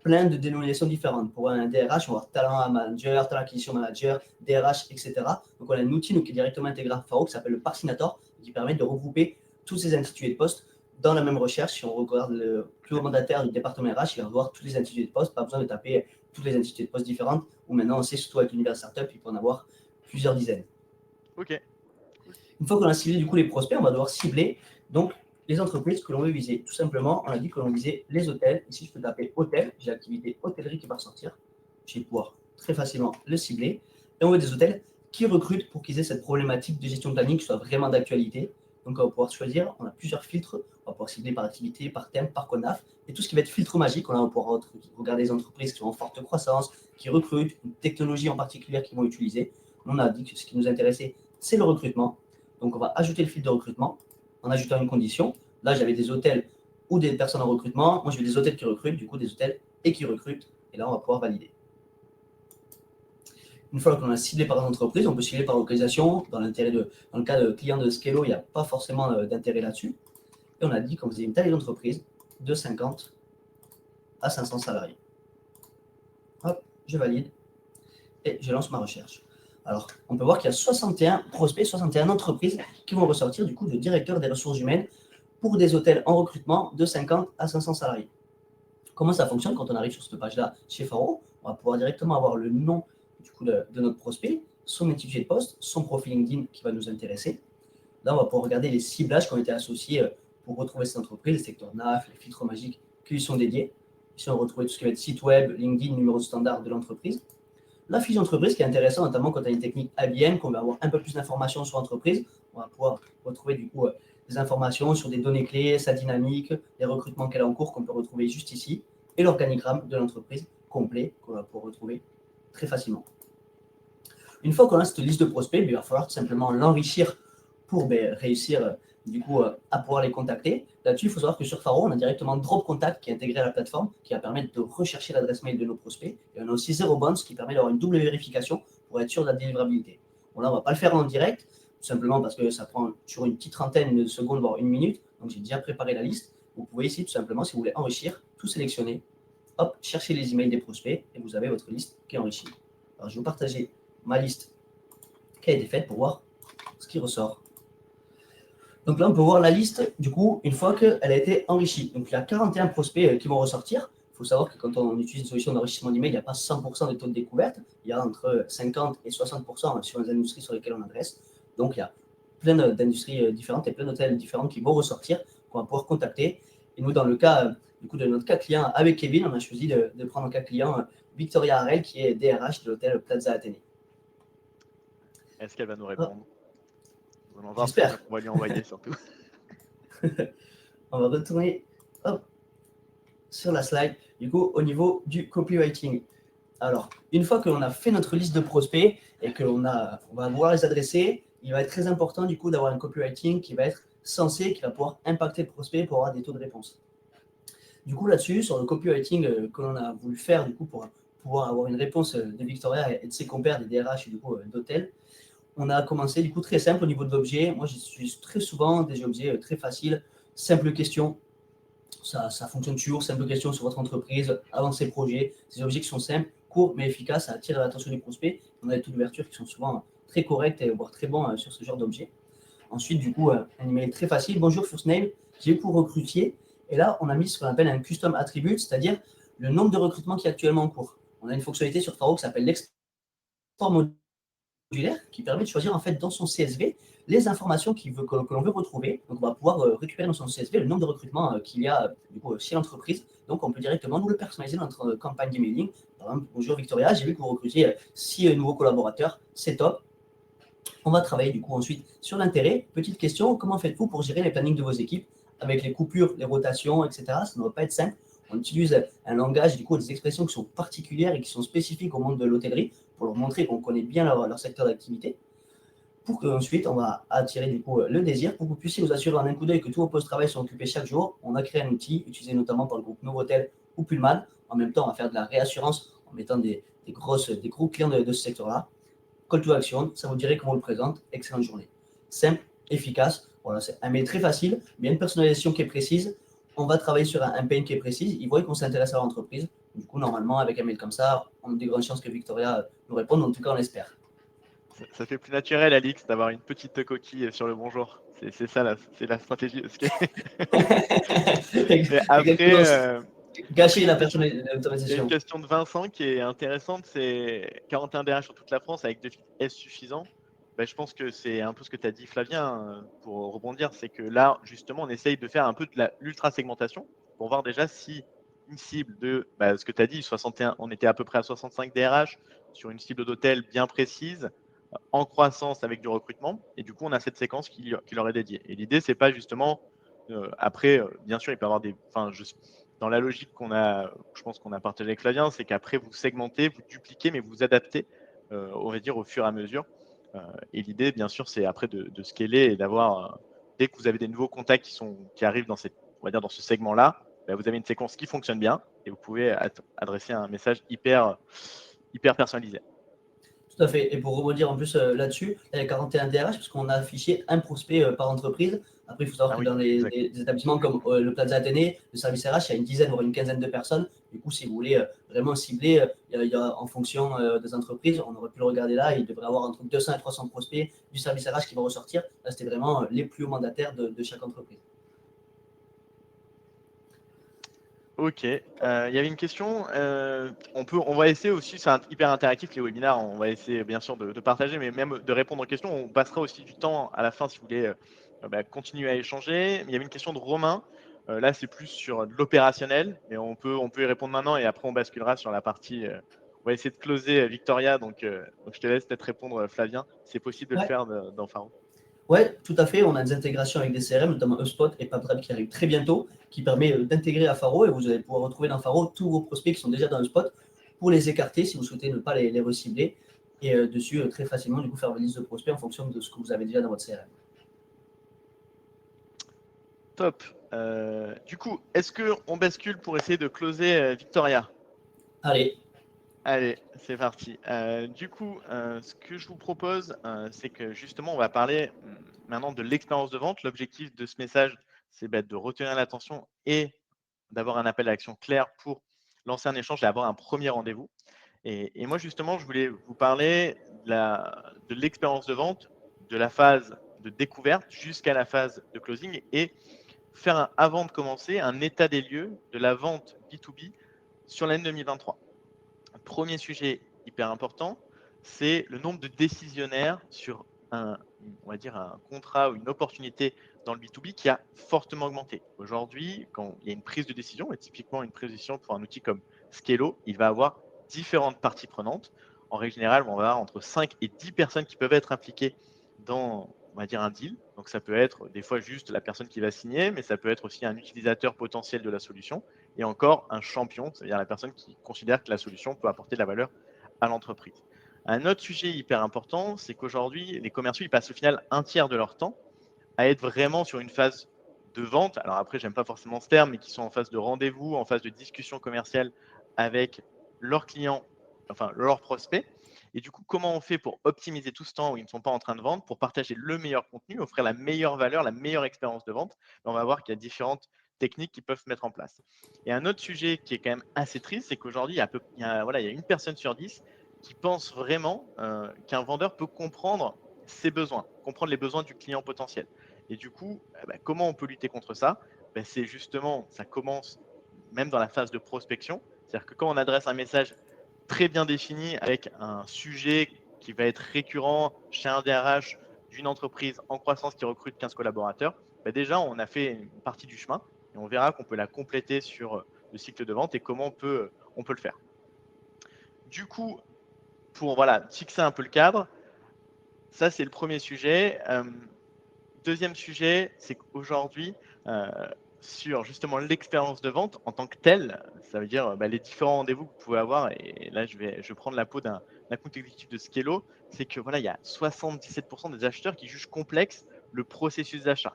plein de dénominations différentes. Pour un DRH, on va avoir talent manager, talent acquisition manager, DRH, etc. Donc, on a un outil qui est directement intégré à Faro qui s'appelle le Parcinator, qui permet de regrouper tous ces intitulés de poste dans la même recherche. Si on regarde le plus haut mandataire du département RH, il va voir tous les intitulés de poste, pas besoin de taper tous les intitulés de poste différentes, ou maintenant on sait surtout avec l'univers startup, il peut en avoir plusieurs dizaines. Ok. Une fois qu'on a ciblé du coup les prospects, on va devoir cibler donc les entreprises que l'on veut viser. Tout simplement, on a dit que l'on visait les hôtels. Ici, je peux taper hôtel. J'ai l'activité hôtellerie qui va ressortir. Je vais pouvoir très facilement le cibler. Et on veut des hôtels qui recrutent pour qu'ils aient cette problématique de gestion de planning qui soit vraiment d'actualité. Donc, on va pouvoir choisir. On a plusieurs filtres. On va pouvoir cibler par activité, par thème, par CONAF. Et tout ce qui va être filtre magique, on va pouvoir regarder les entreprises qui sont en forte croissance, qui recrutent, une technologie en particulier qu'ils vont utiliser. On a dit que ce qui nous intéressait, c'est le recrutement. Donc, on va ajouter le filtre de recrutement en ajoutant une condition. Là, j'avais des hôtels ou des personnes en recrutement. Moi, je veux des hôtels qui recrutent, du coup, des hôtels et qui recrutent. Et là, on va pouvoir valider. Une fois qu'on a ciblé par entreprise, on peut cibler par localisation. Dans le cas de clients de Scalo, il n'y a pas forcément d'intérêt là-dessus. Et on a dit qu'on faisait une taille d'entreprise de 50 à 500 salariés. Hop, je valide et je lance ma recherche. Alors, on peut voir qu'il y a 61 prospects, 61 entreprises qui vont ressortir du coup de directeur des ressources humaines pour des hôtels en recrutement de 50 à 500 salariés. Comment ça fonctionne quand on arrive sur cette page-là chez Faro? On va pouvoir directement avoir le nom du coup, de notre prospect, son intitulé de poste, son profil LinkedIn qui va nous intéresser. Là, on va pouvoir regarder les ciblages qui ont été associés pour retrouver cette entreprise, les secteurs NAF, les filtres magiques qui lui sont dédiés. Ici, on va retrouver tout ce qui va être site web, LinkedIn, numéro de standard de l'entreprise. la fiche d'entreprise qui est intéressante, notamment quand on a une technique IBM, qu'on va avoir un peu plus d'informations sur l'entreprise. On va pouvoir retrouver du coup des informations sur des données clés, sa dynamique, les recrutements qu'elle a en cours qu'on peut retrouver juste ici, et l'organigramme de l'entreprise complet qu'on va pouvoir retrouver très facilement. Une fois qu'on a cette liste de prospects, il va falloir tout simplement l'enrichir pour réussir du coup à pouvoir les contacter. Là-dessus, il faut savoir que sur Faro, on a directement Drop Contact qui est intégré à la plateforme, qui va permettre de rechercher l'adresse mail de nos prospects. Et on a aussi Zero Bounce qui permet d'avoir une double vérification pour être sûr de la délivrabilité. Bon, là, on ne va pas le faire en direct, tout simplement parce que ça prend toujours une petite trentaine de secondes, voire une minute. Donc, j'ai déjà préparé la liste. Vous pouvez ici, tout simplement, si vous voulez enrichir, tout sélectionner, hop, chercher les emails des prospects et vous avez votre liste qui est enrichie. Alors, je vais vous partager ma liste qui a été faite pour voir ce qui ressort. Donc là, on peut voir la liste, du coup, une fois qu'elle a été enrichie. Donc il y a 41 prospects qui vont ressortir. Il faut savoir que quand on utilise une solution d'enrichissement d'email, il n'y a pas 100% des taux de découverte. Il y a entre 50 et 60% sur les industries sur lesquelles on adresse. Donc il y a plein d'industries différentes et plein d'hôtels différents qui vont ressortir, qu'on va pouvoir contacter. Et nous, dans le cas du coup, de notre cas client avec Kevin, on a choisi de prendre un cas client Victoria Harel, qui est DRH de l'hôtel Plaza Athénée. Est-ce qu'elle va nous répondre? On va voir ce J'espère. qu'on va lui envoyer surtout. On va retourner hop, sur la slide, du coup, au niveau du copywriting. Alors, une fois que l'on a fait notre liste de prospects et qu'on va pouvoir les adresser, il va être très important du coup d'avoir un copywriting qui va être sensé, qui va pouvoir impacter le prospect pour avoir des taux de réponse. Du coup, là-dessus, sur le copywriting que l'on a voulu faire du coup pour pouvoir avoir une réponse de Victoria et de ses compères des DRH du coup d'hôtel, on a commencé du coup très simple au niveau de l'objet. Moi, j'utilise très souvent des objets très faciles, simples questions. Ça fonctionne toujours, simple question sur votre entreprise, avancez le projet. Ces objets qui sont simples, courts mais efficaces, ça attire l'attention du prospect. On a des taux d'ouverture qui sont souvent très corrects et voire très bons sur ce genre d'objet. Ensuite, du coup, un email très facile. Bonjour First Name, j'ai pour recrutier. Et là, on a mis ce qu'on appelle un custom attribute, c'est-à-dire le nombre de recrutements qui est actuellement en cours. On a une fonctionnalité sur Faro qui s'appelle l'export modulaire qui permet de choisir en fait dans son CSV les informations que l'on veut retrouver. Donc, on va pouvoir récupérer dans son CSV le nombre de recrutements qu'il y a du coup, chez l'entreprise. Donc, on peut directement nous le personnaliser dans notre campagne d'emailing. Par exemple, bonjour Victoria, j'ai vu que vous recrutiez 6 nouveaux collaborateurs, c'est top. On va travailler du coup ensuite sur l'intérêt. Petite question, comment faites-vous pour gérer les plannings de vos équipes avec les coupures, les rotations, etc. Ça ne va pas être simple. On utilise un langage, du coup, des expressions qui sont particulières et qui sont spécifiques au monde de l'hôtellerie pour leur montrer qu'on connaît bien leur secteur d'activité. Pour qu'ensuite, on va attirer du coup le désir pour que vous puissiez vous assurer en un coup d'œil que tous vos postes de travail sont occupés chaque jour. On a créé un outil utilisé notamment par le groupe Novotel ou Pullman. En même temps, on va faire de la réassurance en mettant des gros clients de ce secteur-là. Call to action, ça vous dirait comment on le présente. Excellente journée. Simple, efficace. Voilà, c'est un mail très facile, mais une personnalisation qui est précise. On va travailler sur un pain qui est précis. Ils voient qu'on s'intéresse à l'entreprise. Du coup, normalement, avec un mail comme ça, on a des grandes chances que Victoria nous réponde. En tout cas, on l'espère. Ça fait plus naturel, Alix, d'avoir une petite coquille sur le bonjour. C'est ça, c'est la stratégie. Mais après, Exactement. après, Gâcher la il y a une personnalisation. question de Vincent qui est intéressante, c'est 41 DRH sur toute la France avec 2 filtres S suffisants. Ben, je pense que c'est un peu ce que tu as dit, Flavien, pour rebondir, c'est que là, justement, on essaye de faire un peu de l'ultra-segmentation pour voir déjà si une cible de, ce que tu as dit, 61, on était à peu près à 65 DRH sur une cible d'hôtel bien précise, en croissance avec du recrutement. Et du coup, on a cette séquence qui leur est dédiée. Et l'idée, c'est pas justement, après, bien sûr, il peut y avoir des. Enfin, dans la logique je pense qu'on a partagé avec Flavien, c'est qu'après, vous segmentez, vous dupliquez, mais vous adaptez, on va dire, au fur et à mesure. Et l'idée, bien sûr, c'est après de scaler et d'avoir, dès que vous avez des nouveaux contacts qui arrivent dans on va dire, dans ce segment-là, vous avez une séquence qui fonctionne bien et vous pouvez adresser un message hyper personnalisé. Tout à fait. Et pour rebondir en plus là-dessus, il y a 41 DRH parce qu'on a affiché un prospect par entreprise. Après, il faut savoir Ah que oui, dans exact. les établissements comme le Plaza Athénée, le service RH, il y a une dizaine voire une quinzaine de personnes. Du coup, si vous voulez vraiment cibler, en fonction des entreprises, on aurait pu le regarder là, il devrait y avoir entre 200 et 300 prospects du service RH qui vont ressortir. Là, c'était vraiment les plus hauts mandataires de chaque entreprise. Ok. Il y avait une question. On va essayer aussi, c'est hyper interactif les webinaires. On va essayer bien sûr de partager, mais même de répondre aux questions. On passera aussi du temps à la fin si vous voulez continuer à échanger. Il y avait une question de Romain. Là, c'est plus sur de l'opérationnel, mais on peut y répondre maintenant et après on basculera sur la partie on va essayer de closer Victoria, donc je te laisse peut-être répondre, Flavien. C'est possible de le Ouais, faire dans Faro? ouais, tout à fait. On a des intégrations avec des CRM, notamment HubSpot et PubRel qui arrivent très bientôt, qui permet d'intégrer à Faro et vous allez pouvoir retrouver dans Faro tous vos prospects qui sont déjà dans HubSpot pour les écarter si vous souhaitez ne pas les recibler. Et dessus, très facilement, du coup, faire une liste de prospects en fonction de ce que vous avez déjà dans votre CRM. Top. Du coup, est-ce qu'on bascule pour essayer de closer Victoria? Allez, Allez, c'est parti. Du coup, ce que je vous propose, c'est que justement, on va parler maintenant de l'expérience de vente. L'objectif de ce message, c'est de retenir l'attention et d'avoir un appel à l'action clair pour lancer un échange et avoir un premier rendez-vous. Et moi, justement, je voulais vous parler de l'expérience de vente, de la phase de découverte jusqu'à la phase de closing et faire, avant de commencer, un état des lieux de la vente B2B sur l'année 2023. Premier sujet hyper important, c'est le nombre de décisionnaires sur on va dire un contrat ou une opportunité dans le B2B qui a fortement augmenté. Aujourd'hui, quand il y a une prise de décision, et typiquement une prise de décision pour un outil comme Scalo, il va avoir différentes parties prenantes. En règle générale, on va avoir entre 5 et 10 personnes qui peuvent être impliquées dans, on va dire, un deal. Donc ça peut être des fois juste la personne qui va signer, mais ça peut être aussi un utilisateur potentiel de la solution et encore un champion, c'est-à-dire la personne qui considère que la solution peut apporter de la valeur à l'entreprise. Un autre sujet hyper important, c'est qu'aujourd'hui, les commerciaux, ils passent au final un tiers de leur temps à être vraiment sur une phase de vente. Alors après, j'aime pas forcément ce terme, mais qui sont en phase de rendez-vous, en phase de discussion commerciale avec leurs clients, enfin leurs prospects. Et du coup, comment on fait pour optimiser tout ce temps où ils ne sont pas en train de vendre, pour partager le meilleur contenu, offrir la meilleure valeur, la meilleure expérience de vente? On va voir qu'il y a différentes techniques qui peuvent se mettre en place. Et un autre sujet qui est quand même assez triste, c'est qu'aujourd'hui, il y a une personne sur 10 qui pense vraiment qu'un vendeur peut comprendre ses besoins, comprendre les besoins du client potentiel. Et du coup, comment on peut lutter contre ça? C'est justement, ça commence même dans la phase de prospection. C'est-à-dire que quand on adresse un message très bien défini avec un sujet qui va être récurrent chez un DRH d'une entreprise en croissance qui recrute 15 collaborateurs, déjà, on a fait une partie du chemin et on verra qu'on peut la compléter sur le cycle de vente et comment on peut le faire. Du coup, pour voilà, fixer un peu le cadre, ça, c'est le premier sujet. Deuxième sujet, c'est qu'aujourd'hui, euh, sur justement l'expérience de vente en tant que telle, ça veut dire les différents rendez-vous que vous pouvez avoir, et là, je vais prendre la peau d'un compte exécutif de Scalo, c'est que voilà, il y a 77% des acheteurs qui jugent complexe le processus d'achat.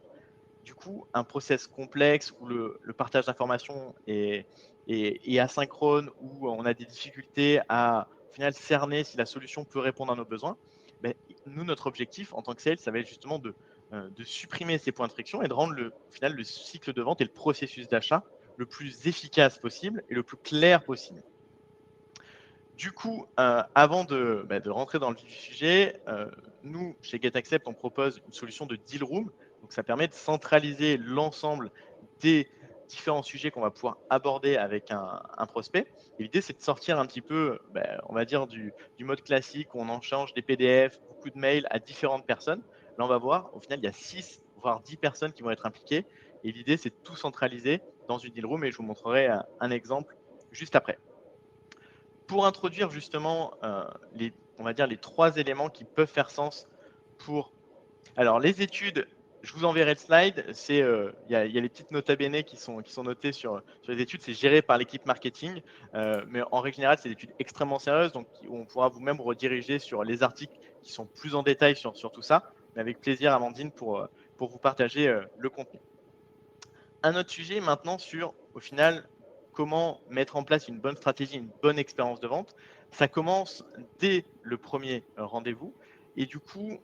Du coup, un process complexe où le partage d'informations est asynchrone, où on a des difficultés à au final cerner si la solution peut répondre à nos besoins, ben, nous, notre objectif en tant que sales, ça va être justement de supprimer ces points de friction et de rendre au final le cycle de vente et le processus d'achat le plus efficace possible et le plus clair possible. Du coup, avant de rentrer dans le vif du sujet, nous, chez GetAccept, on propose une solution de deal room. Donc, ça permet de centraliser l'ensemble des différents sujets qu'on va pouvoir aborder avec un prospect. Et l'idée, c'est de sortir un petit peu, on va dire, du mode classique où on en change des PDF, beaucoup de mails à différentes personnes. Là, on va voir, au final, il y a 6 voire 10 personnes qui vont être impliquées. Et l'idée, c'est de tout centraliser dans une deal room. Et je vous montrerai un exemple juste après. Pour introduire justement on va dire les 3 éléments qui peuvent faire sens pour. Alors, les études, je vous enverrai le slide. Il y a les petites nota bene qui sont notées sur les études. C'est géré par l'équipe marketing. Mais en règle générale, c'est des études extrêmement sérieuses. Donc, on pourra vous-même rediriger sur les articles qui sont plus en détail sur tout ça. Mais avec plaisir, Amandine, pour vous partager le contenu. Un autre sujet maintenant sur, au final, comment mettre en place une bonne stratégie, une bonne expérience de vente. Ça commence dès le premier rendez-vous. Et du coup,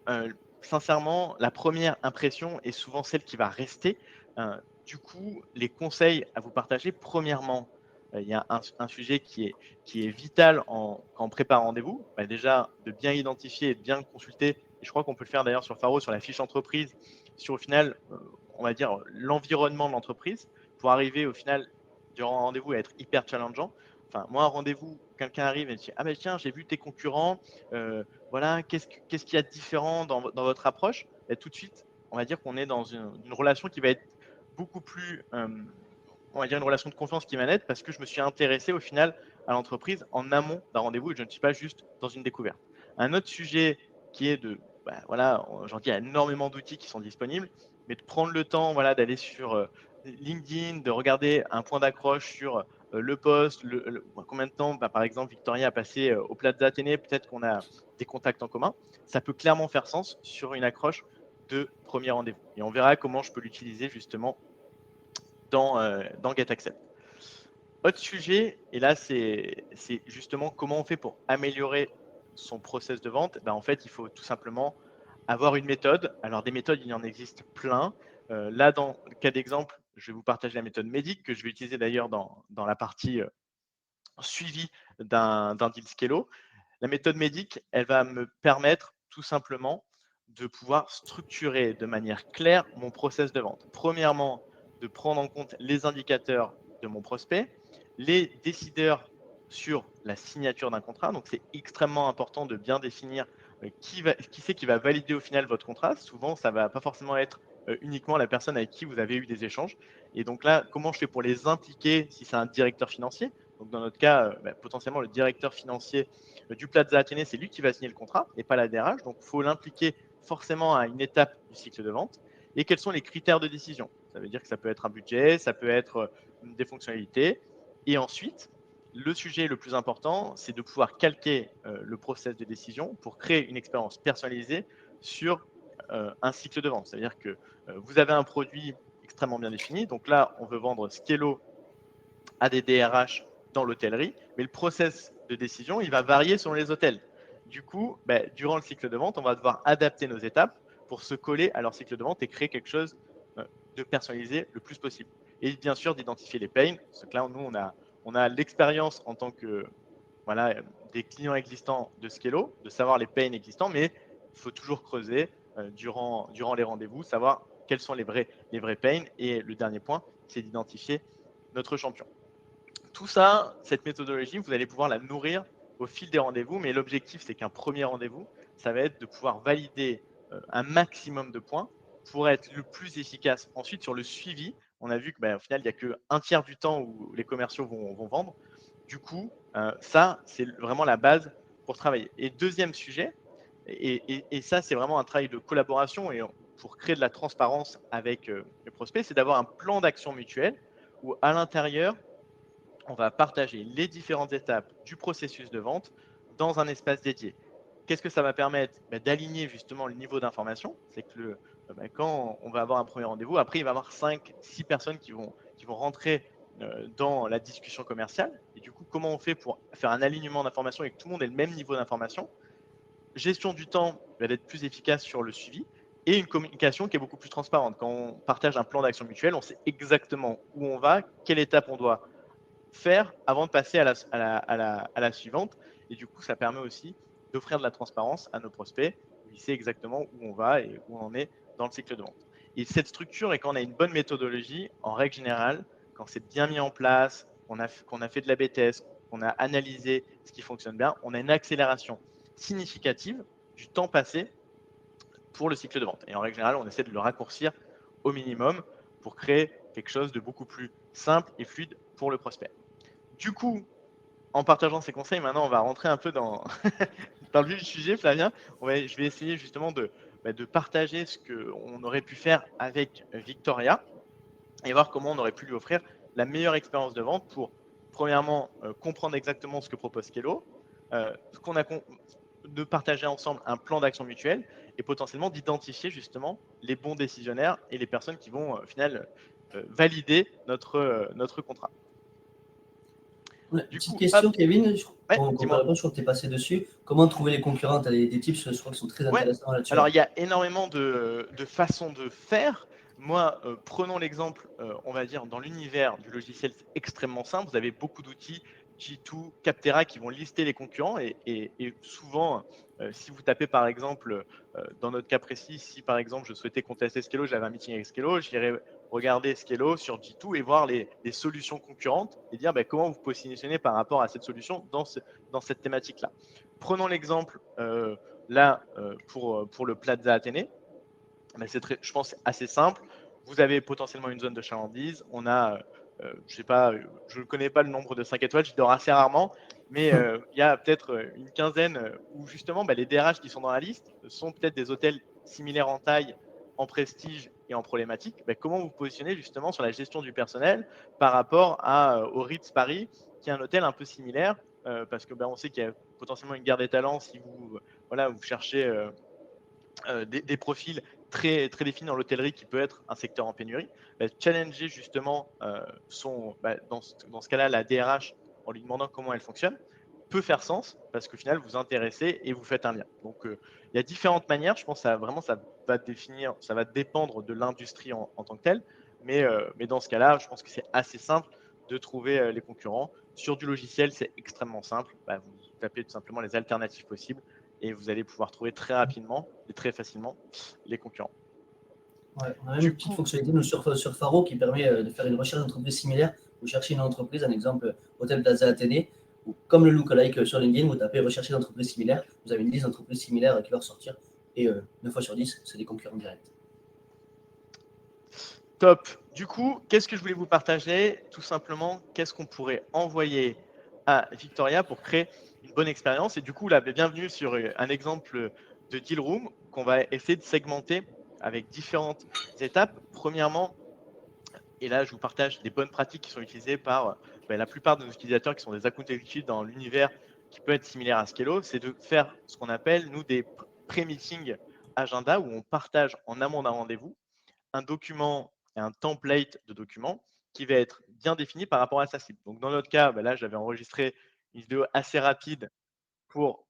sincèrement, la première impression est souvent celle qui va rester. Du coup, les conseils à vous partager, premièrement, il y a un sujet qui est vital quand on prépare un rendez-vous. Déjà, de bien identifier et de bien consulter. Et je crois qu'on peut le faire d'ailleurs sur Faro, sur la fiche entreprise, sur au final, on va dire, l'environnement de l'entreprise pour arriver au final, durant un rendez-vous, à être hyper challengeant. Enfin, moi, un rendez-vous, quelqu'un arrive et me dit: ah ben tiens, j'ai vu tes concurrents, voilà, qu'est-ce qu'il y a de différent dans votre approche? Et tout de suite, on va dire qu'on est dans une relation qui va être beaucoup plus, on va dire, une relation de confiance qui va naître parce que je me suis intéressé au final à l'entreprise en amont d'un rendez-vous et je ne suis pas juste dans une découverte. Un autre sujet qui est voilà, j'en dis, il y a énormément d'outils qui sont disponibles, mais de prendre le temps, voilà, d'aller sur LinkedIn, de regarder un point d'accroche sur le poste, combien de temps, par exemple, Victoria a passé au Plaza Athénée, peut-être qu'on a des contacts en commun. Ça peut clairement faire sens sur une accroche de premier rendez-vous. Et on verra comment je peux l'utiliser justement dans GetAccept. Autre sujet, et là, c'est justement comment on fait pour améliorer son process de vente. En fait, il faut tout simplement avoir une méthode. Alors, des méthodes, il y en existe plein. Là, dans le cas d'exemple, je vais vous partager la méthode MEDIC que je vais utiliser d'ailleurs dans la partie suivi d'un deal Scalo. La méthode MEDIC, elle va me permettre tout simplement de pouvoir structurer de manière claire mon process de vente. Premièrement, de prendre en compte les indicateurs de mon prospect, les décideurs sur la signature d'un contrat. Donc, c'est extrêmement important de bien définir qui c'est qui va valider au final votre contrat. Souvent, ça ne va pas forcément être uniquement la personne avec qui vous avez eu des échanges. Et donc là, comment je fais pour les impliquer si c'est un directeur financier? Donc, dans notre cas, potentiellement, le directeur financier du Plaza Athénée, c'est lui qui va signer le contrat et pas la DRH. Donc, il faut l'impliquer forcément à une étape du cycle de vente. Et quels sont les critères de décision? Ça veut dire que ça peut être un budget, ça peut être des fonctionnalités. Et ensuite, le sujet le plus important, c'est de pouvoir calquer le process de décision pour créer une expérience personnalisée sur un cycle de vente. C'est-à-dire que vous avez un produit extrêmement bien défini. Donc là, on veut vendre Skello à des DRH dans l'hôtellerie, mais le process de décision, il va varier selon les hôtels. Du coup, durant le cycle de vente, on va devoir adapter nos étapes pour se coller à leur cycle de vente et créer quelque chose de personnalisé le plus possible. Et bien sûr, d'identifier les pains. Parce que là, nous, on a l'expérience en tant que voilà, des clients existants de Skello, de savoir les pains existants, mais il faut toujours creuser durant les rendez-vous, savoir quels sont les vrais pains. Et le dernier point, c'est d'identifier notre champion. Tout ça, cette méthodologie, vous allez pouvoir la nourrir au fil des rendez-vous, mais l'objectif, c'est qu'un premier rendez-vous, ça va être de pouvoir valider un maximum de points pour être le plus efficace. Ensuite, sur le suivi, on a vu qu'au final, il n'y a qu'un tiers du temps où les commerciaux vont vendre. Du coup, ça, c'est vraiment la base pour travailler. Et deuxième sujet, et ça, c'est vraiment un travail de collaboration et pour créer de la transparence avec les prospects, c'est d'avoir un plan d'action mutuel où à l'intérieur, on va partager les différentes étapes du processus de vente dans un espace dédié. Qu'est-ce que ça va permettre? D'aligner justement le niveau d'information. C'est que quand on va avoir un premier rendez-vous, après, il va y avoir 5-6 personnes qui vont rentrer dans la discussion commerciale. Et du coup, comment on fait pour faire un alignement d'informations et que tout le monde ait le même niveau d'information? Gestion du temps, d'être plus efficace sur le suivi et une communication qui est beaucoup plus transparente. Quand on partage un plan d'action mutuel, on sait exactement où on va, quelle étape on doit faire avant de passer à la suivante. Et du coup, ça permet aussi d'offrir de la transparence à nos prospects, où ils savent exactement où on va et où on en est dans le cycle de vente. Et cette structure, et quand on a une bonne méthodologie, en règle générale, quand c'est bien mis en place, qu'on a fait de la BTS, qu'on a analysé ce qui fonctionne bien, on a une accélération significative du temps passé pour le cycle de vente. Et en règle générale, on essaie de le raccourcir au minimum pour créer quelque chose de beaucoup plus simple et fluide pour le prospect. Du coup, en partageant ces conseils, maintenant, on va rentrer un peu dans, dans le vif du sujet, Flavien. Je vais essayer justement de partager ce qu'on aurait pu faire avec Victoria et voir comment on aurait pu lui offrir la meilleure expérience de vente pour, premièrement, comprendre exactement ce que propose Skello, de partager ensemble un plan d'action mutuelle et potentiellement d'identifier justement les bons décisionnaires et les personnes qui vont au final valider notre contrat. Du Petite coup, question, hop, Kevin, ouais, quand tu dis-moi. réponds, je crois que tu es passé dessus. Comment trouver les concurrents? Tu as des tips, je crois, qui sont très Ouais, intéressants là-dessus. alors il y a énormément de façons de faire. Moi, prenons l'exemple, on va dire, dans l'univers du logiciel, c'est extrêmement simple. Vous avez beaucoup d'outils, G2, Captera, qui vont lister les concurrents. Et souvent, si vous tapez par exemple, dans notre cas précis, si par exemple je souhaitais contester Skello, j'avais un meeting avec Skello, j'irais regarder Skello sur G2 et voir les solutions concurrentes et dire comment vous positionnez par rapport à cette solution dans cette thématique-là. Prenons l'exemple là, pour le Plaza Athénée, c'est je pense assez simple. Vous avez potentiellement une zone de chalandise. On a je sais pas, je ne connais pas le nombre de 5 étoiles, j'y dors assez rarement, mais il y a peut-être une quinzaine où justement les DRH qui sont dans la liste sont peut-être des hôtels similaires en taille, en prestige et en problématique. Comment vous positionnez justement sur la gestion du personnel par rapport au Ritz Paris, qui est un hôtel un peu similaire, parce que on sait qu'il y a potentiellement une guerre des talents si vous, voilà, vous cherchez des profils très, très définis dans l'hôtellerie qui peut être un secteur en pénurie. Challenger justement dans ce cas-là la DRH en lui demandant comment elle fonctionne peut faire sens parce qu'au final vous vous intéressez et vous faites un lien. Donc il y a différentes manières. Je pense que ça va définir, ça va dépendre de l'industrie en tant que telle. Mais dans ce cas-là, je pense que c'est assez simple de trouver les concurrents. Sur du logiciel, c'est extrêmement simple. Vous tapez tout simplement les alternatives possibles et vous allez pouvoir trouver très rapidement et très facilement les concurrents. Ouais, on a même Du une petite coup, fonctionnalité sur Faro qui permet de faire une recherche d'entreprise similaire. Vous cherchez une entreprise, un exemple, Hôtel Plaza Athénée, ou comme le lookalike sur LinkedIn, vous tapez rechercher d'entreprises similaires, vous avez une liste d'entreprises similaires qui va ressortir, et 9 fois sur 10, c'est des concurrents directs. top. Du coup, qu'est-ce que je voulais vous partager? Tout simplement, qu'est-ce qu'on pourrait envoyer à Victoria pour créer une bonne expérience? Et du coup, là, bienvenue sur un exemple de Deal Room qu'on va essayer de segmenter avec différentes étapes. Premièrement, et là, je vous partage des bonnes pratiques qui sont utilisées par la plupart de nos utilisateurs qui sont des account executives dans l'univers qui peut être similaire à Skello, c'est de faire ce qu'on appelle, nous, des pré-meeting agenda où on partage en amont d'un rendez-vous un document et un template de document qui va être bien défini par rapport à sa cible. Donc, dans notre cas, là, j'avais enregistré une vidéo assez rapide pour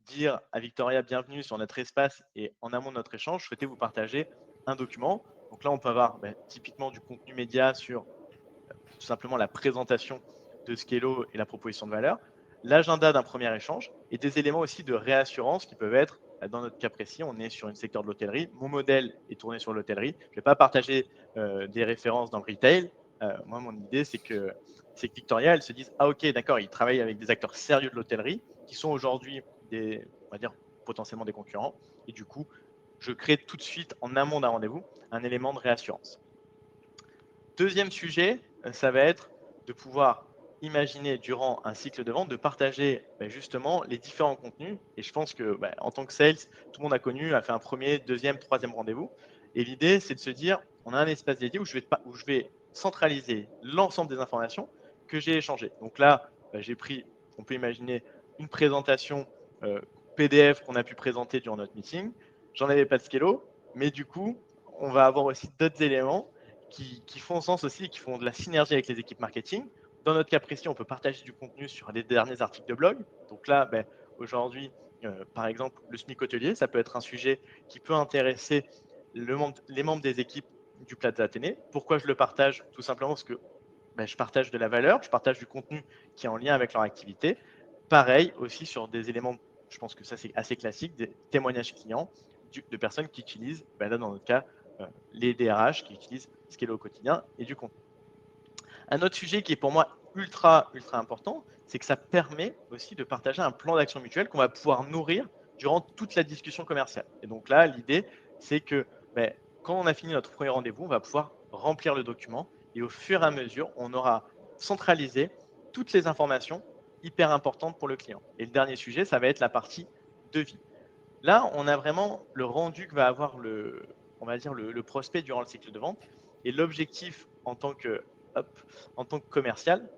dire à Victoria bienvenue sur notre espace et en amont de notre échange, je souhaitais vous partager un document. Donc là, on peut avoir typiquement du contenu média sur tout simplement la présentation de Skello et la proposition de valeur, l'agenda d'un premier échange et des éléments aussi de réassurance qui peuvent être, dans notre cas précis, on est sur un secteur de l'hôtellerie. Mon modèle est tourné sur l'hôtellerie. Je ne vais pas partager des références dans le retail. Moi, mon idée, c'est que Victoria, elle se dise, ah ok, d'accord, ils travaillent avec des acteurs sérieux de l'hôtellerie qui sont aujourd'hui on va dire, potentiellement des concurrents. Et du coup, je crée tout de suite, en amont d'un rendez-vous, un élément de réassurance. Deuxième sujet, ça va être de pouvoir imaginer durant un cycle de vente, de partager justement les différents contenus. Et je pense que en tant que sales, tout le monde a fait un premier, deuxième, troisième rendez-vous. Et l'idée, c'est de se dire, on a un espace dédié où je vais centraliser l'ensemble des informations que j'ai échangées. Donc là, j'ai pris, on peut imaginer une présentation PDF qu'on a pu présenter durant notre meeting. J'en avais pas de Skello, mais du coup, on va avoir aussi d'autres éléments qui font sens aussi et qui font de la synergie avec les équipes marketing. Dans notre cas précis, on peut partager du contenu sur les derniers articles de blog. Donc là, aujourd'hui, par exemple, le SMIC hôtelier, ça peut être un sujet qui peut intéresser les membres des équipes du Plaza Athénée. Pourquoi je le partage? Tout simplement parce que je partage de la valeur, je partage du contenu qui est en lien avec leur activité. Pareil aussi sur des éléments, je pense que ça c'est assez classique, des témoignages clients de personnes qui utilisent, là dans notre cas, les DRH qui utilisent Skello au quotidien et du contenu. Un autre sujet qui est pour moi ultra, ultra important, c'est que ça permet aussi de partager un plan d'action mutuelle qu'on va pouvoir nourrir durant toute la discussion commerciale. Et donc là, l'idée, c'est que quand on a fini notre premier rendez-vous, on va pouvoir remplir le document et au fur et à mesure, on aura centralisé toutes les informations hyper importantes pour le client. Et le dernier sujet, ça va être la partie devis. Là, on a vraiment le rendu que va avoir on va dire le prospect durant le cycle de vente. Et l'objectif en tant que commercial,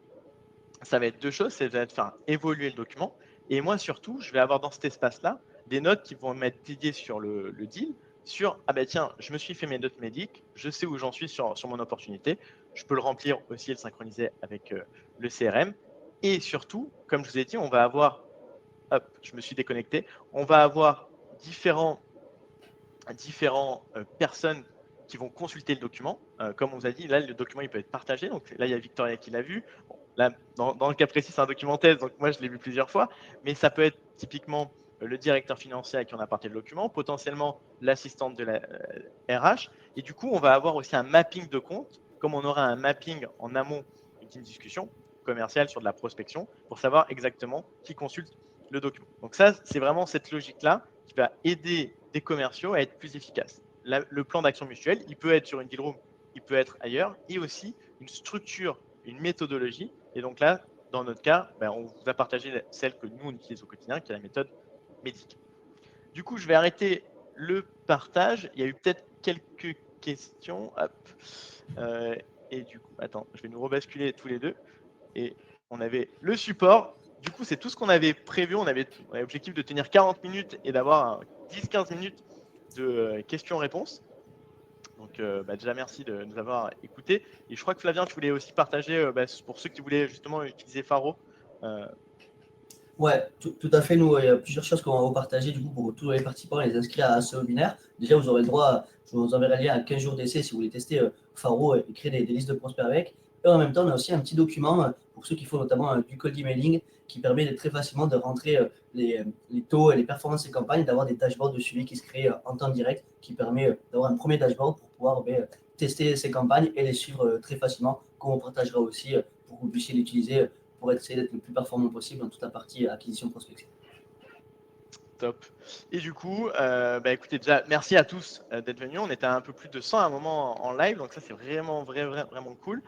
ça va être deux choses. Ça va être faire évoluer le document. Et moi, surtout, je vais avoir dans cet espace-là des notes qui vont m'être dédiées sur le deal, sur ah ben tiens, je me suis fait mes notes médiques, je sais où j'en suis sur mon opportunité. Je peux le remplir aussi et le synchroniser avec le CRM. Et surtout, comme je vous ai dit, on va avoir, hop, je me suis déconnecté, on va avoir différentes personnes qui vont consulter le document. Comme on vous a dit, là, le document il peut être partagé. Donc là, il y a Victoria qui l'a vu. Bon, là, dans le cas précis, c'est un document thèse, donc moi, je l'ai vu plusieurs fois. Mais ça peut être typiquement le directeur financier à qui on a partagé le document, potentiellement l'assistante de la RH. Et du coup, on va avoir aussi un mapping de compte, comme on aura un mapping en amont d'une discussion commerciale sur de la prospection, pour savoir exactement qui consulte le document. Donc ça, c'est vraiment cette logique-là qui va aider des commerciaux à être plus efficaces. Le plan d'action mutuelle, il peut être sur une deal room, il peut être ailleurs, et aussi une structure une méthodologie. Et donc là, dans notre cas, on vous a partagé celle que nous, on utilise au quotidien, qui est la méthode MEDDIC. Du coup, je vais arrêter le partage. Il y a eu peut-être quelques questions. Hop. Et du coup, attends, je vais nous rebasculer tous les deux. Et on avait le support. Du coup, c'est tout ce qu'on avait prévu. On avait l'objectif de tenir 40 minutes et d'avoir 10-15 minutes de questions-réponses. Donc, déjà, merci de nous avoir écoutés. Et je crois que Flavien, tu voulais aussi partager pour ceux qui voulaient justement utiliser Faro. Ouais, tout à fait. Nous, il y a plusieurs choses qu'on va vous partager du coup pour tous les participants et les inscrits à ce webinaire. Déjà, vous aurez le droit, je vous enverrai le lien à 15 jours d'essai si vous voulez tester Faro et créer des listes de prospects avec. Et en même temps, on a aussi un petit document pour ceux qui font notamment du cold emailing qui permet de très facilement de rentrer les taux et les performances des campagnes, d'avoir des dashboards de suivi qui se créent en temps direct, qui permet d'avoir un premier dashboard pour pouvoir tester ces campagnes et les suivre très facilement, qu'on partagera aussi pour que vous puissiez l'utiliser pour essayer d'être le plus performant possible dans toute la partie acquisition prospection. Top. Et du coup, écoutez, déjà, merci à tous d'être venus. On était à un peu plus de 100 à un moment en live, donc ça, c'est vraiment, vraiment cool.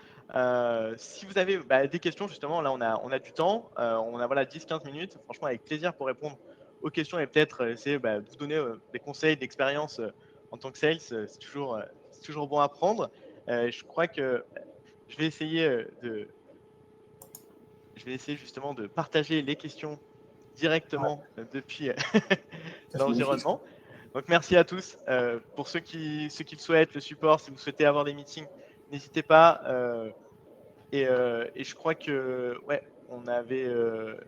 Si vous avez des questions, justement, là, on a du temps. On a 10-15 minutes. Franchement, avec plaisir pour répondre aux questions et peut-être essayer de vous donner des conseils d'expérience en tant que sales. C'est toujours bon à prendre. Je crois que je vais essayer je vais essayer justement de partager les questions Ouais, directement depuis ça c'est magnifique ça. l'environnement. Donc merci à tous. Pour ceux qui le souhaitent, le support, si vous souhaitez avoir des meetings, n'hésitez pas. Et je crois que on avait.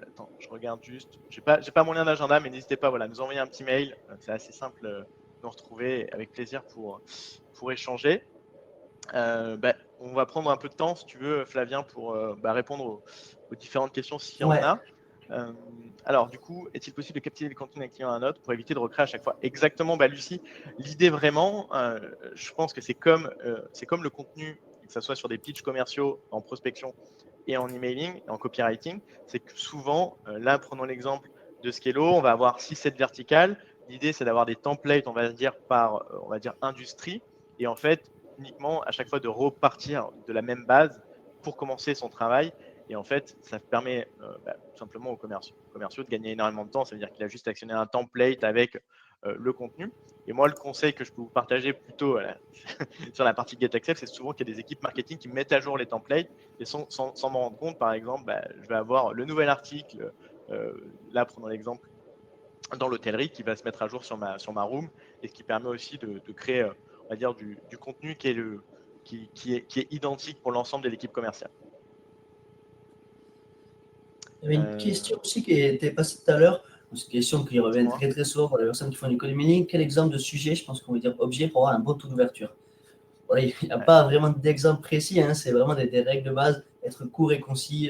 Attends, je regarde juste. J'ai pas mon lien d'agenda, mais n'hésitez pas, nous envoyer un petit mail. C'est assez simple de nous retrouver avec plaisir pour échanger. On va prendre un peu de temps, si tu veux, Flavien, pour répondre aux différentes questions s'il y en Ouais, a. Alors, du coup, est-il possible de capter le contenu d'un client à un autre pour éviter de recréer à chaque fois? Exactement, Lucie. L'idée vraiment, je pense que c'est comme le contenu, que ce soit sur des pitchs commerciaux, en prospection et en emailing, et en copywriting, c'est que souvent, là, prenons l'exemple de Skello, on va avoir 6-7 verticales. L'idée, c'est d'avoir des templates, on va dire, par industrie. Et en fait, uniquement à chaque fois de repartir de la même base pour commencer son travail. Et en fait, ça permet tout simplement aux commerciaux de gagner énormément de temps. Ça veut dire qu'il a juste actionné un template avec le contenu. Et moi, le conseil que je peux vous partager plutôt sur la partie GetAccept, c'est souvent qu'il y a des équipes marketing qui mettent à jour les templates et sans m'en rendre compte. Par exemple, je vais avoir le nouvel article, là, prenons l'exemple dans l'hôtellerie, qui va se mettre à jour sur ma room, et ce qui permet aussi de créer, on va dire, du contenu qui est identique pour l'ensemble de l'équipe commerciale. il y avait une question aussi qui était passée tout à l'heure. C'est une question qui revient Dis-moi. très très souvent pour les personnes qui font du code emailing. Quel exemple de sujet, je pense qu'on va dire objet, pour avoir un bon taux d'ouverture? Voilà, il n'y a Ouais. pas vraiment d'exemple précis, hein, c'est vraiment des règles de base, être court et concis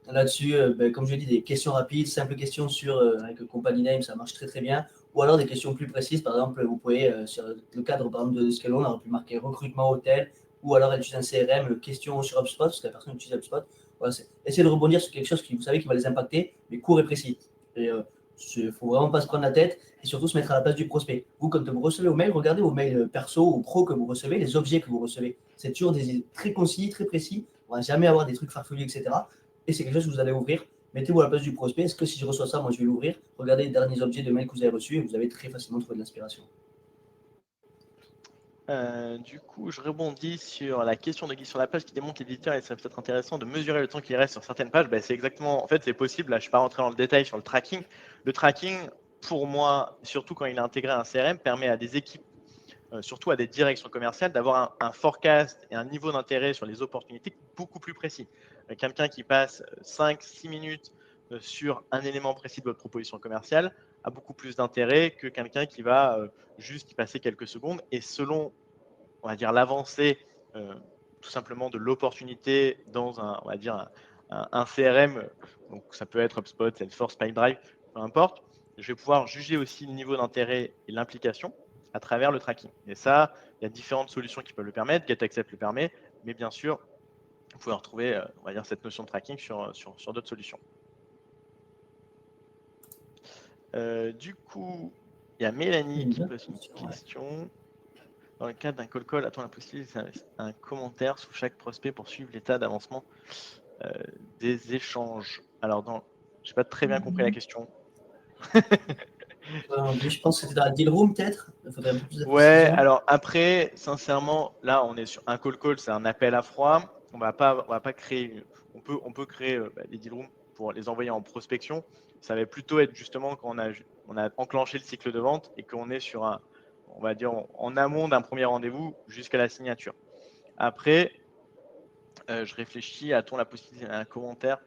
là-dessus. Comme je dis, des questions rapides, simples questions avec le company name, ça marche très très bien. Ou alors des questions plus précises, par exemple, vous pouvez, sur le cadre par exemple, de Scalon, on aurait pu marquer recrutement hôtel, ou alors elle utilise un CRM, question sur HubSpot, parce que la personne utilise HubSpot. Voilà, essayer de rebondir sur quelque chose qui, vous savez, qui va les impacter, mais court et précis. Et il ne faut vraiment pas se prendre la tête et surtout se mettre à la place du prospect. Vous, quand vous recevez vos mails, regardez vos mails perso ou pro que vous recevez, les objets que vous recevez. C'est toujours très concis, très précis. On ne va jamais avoir des trucs farfelus, etc. Et c'est quelque chose que vous allez ouvrir. Mettez-vous à la place du prospect. Est-ce que si je reçois ça, moi je vais l'ouvrir? Regardez les derniers objets de mails que vous avez reçus et vous avez très facilement trouvé de l'inspiration. Du coup, je rebondis sur la question de Guy sur la page qui démontre l'éditeur, et ça serait peut-être intéressant de mesurer le temps qu'il reste sur certaines pages. C'est exactement, en fait, c'est possible. Là, je ne suis pas rentré dans le détail sur le tracking. Le tracking, pour moi, surtout quand il est intégré à un CRM, permet à des équipes, surtout à des directions commerciales, d'avoir un forecast et un niveau d'intérêt sur les opportunités beaucoup plus précis. Quelqu'un qui passe 5-6 minutes sur un élément précis de votre proposition commerciale a beaucoup plus d'intérêt que quelqu'un qui va juste y passer quelques secondes. Et selon, on va dire, l'avancée tout simplement de l'opportunité dans on va dire, un CRM, donc ça peut être HubSpot, Salesforce, Pipedrive, peu importe, je vais pouvoir juger aussi le niveau d'intérêt et l'implication à travers le tracking. Et ça, il y a différentes solutions qui peuvent le permettre. GetAccept le permet, mais bien sûr, vous pouvez retrouver, on va dire, cette notion de tracking sur d'autres solutions. Du coup, il y a Mélanie qui pose une question. Dans le cadre d'un call call, a-t-on la possibilité un commentaire sous chaque prospect pour suivre l'état d'avancement euh, des échanges? Alors, je n'ai pas très bien compris la question. Je pense que c'était dans la deal room, peut-être. Il faudrait un peu plus de Ouais, précision. alors après, sincèrement, là, on est sur un call, c'est un appel à froid. On va pas créer, on peut créer des deal rooms pour les envoyer en prospection. Ça va plutôt être justement quand on a enclenché le cycle de vente et qu'on est sur on va dire, en amont d'un premier rendez-vous jusqu'à la signature. Après, je réfléchis, a-t-on la possibilité d'un commentaire?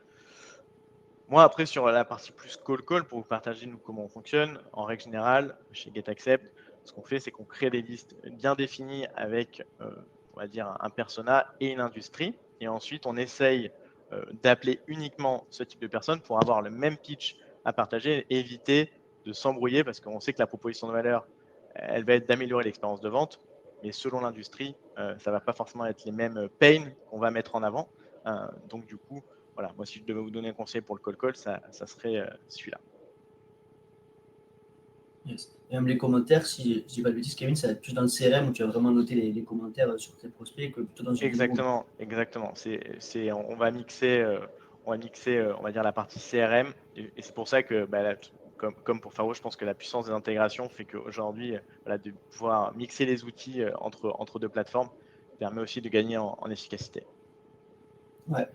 Moi, après, sur la partie plus call, pour vous partager nous, comment on fonctionne, en règle générale, chez GetAccept, ce qu'on fait, c'est qu'on crée des listes bien définies avec, on va dire, un persona et une industrie. Et ensuite, on essaye d'appeler uniquement ce type de personnes pour avoir le même pitch à partager et éviter de s'embrouiller parce qu'on sait que la proposition de valeur, elle va être d'améliorer l'expérience de vente. Mais selon l'industrie, ça ne va pas forcément être les mêmes pains qu'on va mettre en avant. Donc, du coup, voilà, moi, si je devais vous donner un conseil pour le call, ça serait celui-là. Yes. Et même les commentaires, si je dis pas de bêtises, Kevin, ça va être plus dans le CRM où tu vas vraiment noter les commentaires sur tes prospects que plutôt dans une deal room. Exactement, exactement. On va mixer, on va dire la partie CRM, et c'est pour ça que, comme pour Faro, je pense que la puissance des intégrations fait qu'aujourd'hui, voilà, de pouvoir mixer les outils entre deux plateformes permet aussi de gagner en efficacité. Ouais.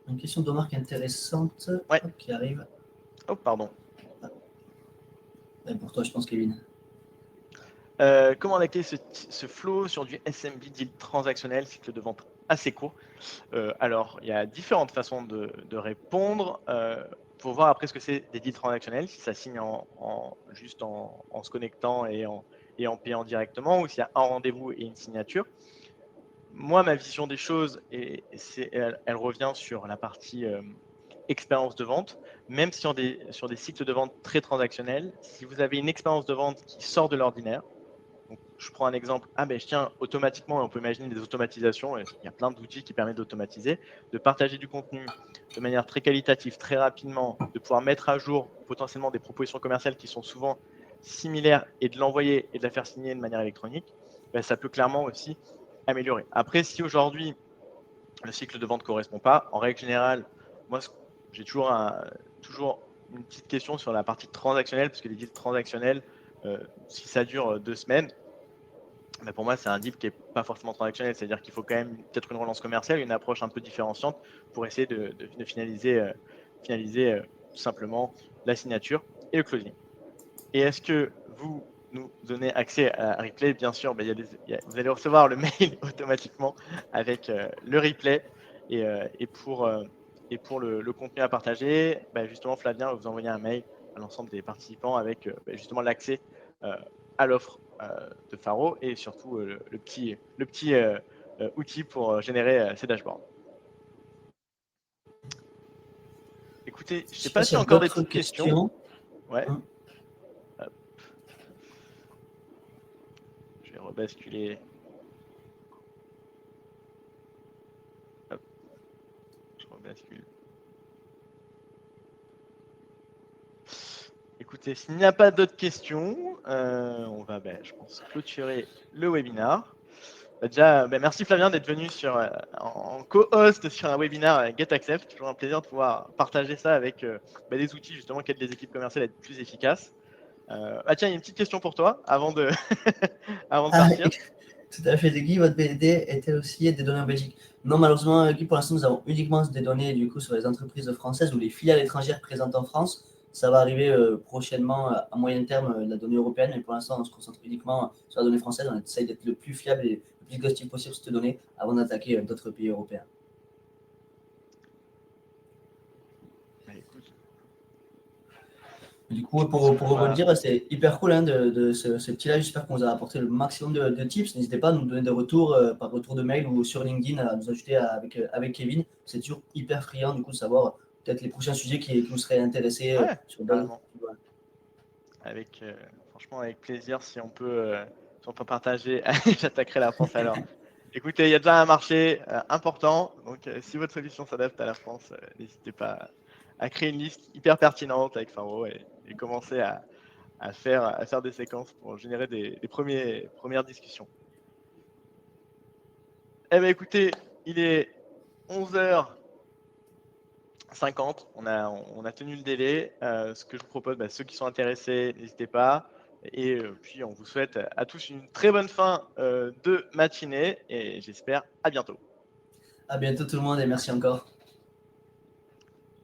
Une question de remarque intéressante Ouais. qui arrive. Oh, pardon. Et pour toi, je pense, Kevin. Comment adapter ce flow sur du SMB deal transactionnel, cycle de vente assez court? Alors, il y a différentes façons de répondre. Faut voir après ce que c'est des deals transactionnels, si ça signe juste en se connectant et en payant directement, ou s'il y a un rendez-vous et une signature. Moi, ma vision des choses, elle revient sur la partie expérience de vente. Même sur des cycles de vente très transactionnels, si vous avez une expérience de vente qui sort de l'ordinaire, donc, je prends un exemple. Ah, ben, tiens, automatiquement, on peut imaginer des automatisations. Il y a plein d'outils qui permettent d'automatiser, de partager du contenu de manière très qualitative, très rapidement, de pouvoir mettre à jour potentiellement des propositions commerciales qui sont souvent similaires et de l'envoyer et de la faire signer de manière électronique. Ben, ça peut clairement aussi améliorer. Après, si aujourd'hui, le cycle de vente ne correspond pas, en règle générale, moi, j'ai toujours une petite question sur la partie transactionnelle, parce que les deals transactionnels, si ça dure 2 semaines, mais pour moi, c'est un deal qui n'est pas forcément transactionnel. C'est-à-dire qu'il faut quand même peut-être une relance commerciale, une approche un peu différenciante pour essayer de finaliser tout simplement la signature et le closing. Et est-ce que vous nous donnez accès à replay? Bien sûr, vous allez recevoir le mail automatiquement avec le replay et pour le contenu à partager. Justement, Flavien va vous envoyer un mail à l'ensemble des participants avec justement l'accès euh, à l'offre de Faro et surtout le petit outil pour générer ces dashboards. Écoutez, je ne Je sais sais pas pas s'il s'il y y a a encore des d'autres petites questions. questions. Ouais. Hein. Hop, je vais rebasculer. Hop, je rebascule. Écoutez, s'il n'y a pas d'autres questions, on va, je pense, clôturer le webinar. Déjà, merci Flavien d'être venu en co-host sur un webinar GetAccept. Toujours un plaisir de pouvoir partager ça avec des outils justement qui aident les équipes commerciales à être plus efficaces. Tiens, il y a une petite question pour toi avant de, avant de Ah, partir. tout à fait. Guy, votre BD était aussi des données en Belgique. Non, malheureusement, Guy, pour l'instant, nous avons uniquement des données du coup sur les entreprises françaises ou les filiales étrangères présentes en France. Ça va arriver prochainement à moyen terme la donnée européenne, mais pour l'instant, on se concentre uniquement sur la donnée française. On essaye d'être le plus fiable et le plus exhaustif possible sur cette donnée avant d'attaquer d'autres pays européens. Écoute, Du coup, je pense pour qu'on va. rebondir, c'est hyper cool hein, de ce petit live. J'espère qu'on vous a apporté le maximum de tips. N'hésitez pas à nous donner des retours par retour de mail ou sur LinkedIn à nous ajouter avec Kevin. C'est toujours hyper friand du coup de savoir peut-être les prochains sujets qui nous seraient intéressés Ouais, sur d'autres. carrément. Franchement, avec plaisir, si on peut partager, j'attaquerai la France alors. Écoutez, il y a déjà un marché important, donc si votre solution s'adapte à la France, n'hésitez pas à créer une liste hyper pertinente avec Faro et commencer à faire des séquences pour générer des premières discussions. Eh ben écoutez, il est 11h50. On a tenu le délai. Ce que je vous propose, ceux qui sont intéressés, n'hésitez pas. Et puis, on vous souhaite à tous une très bonne fin de matinée et j'espère à bientôt. À bientôt tout le monde et merci encore.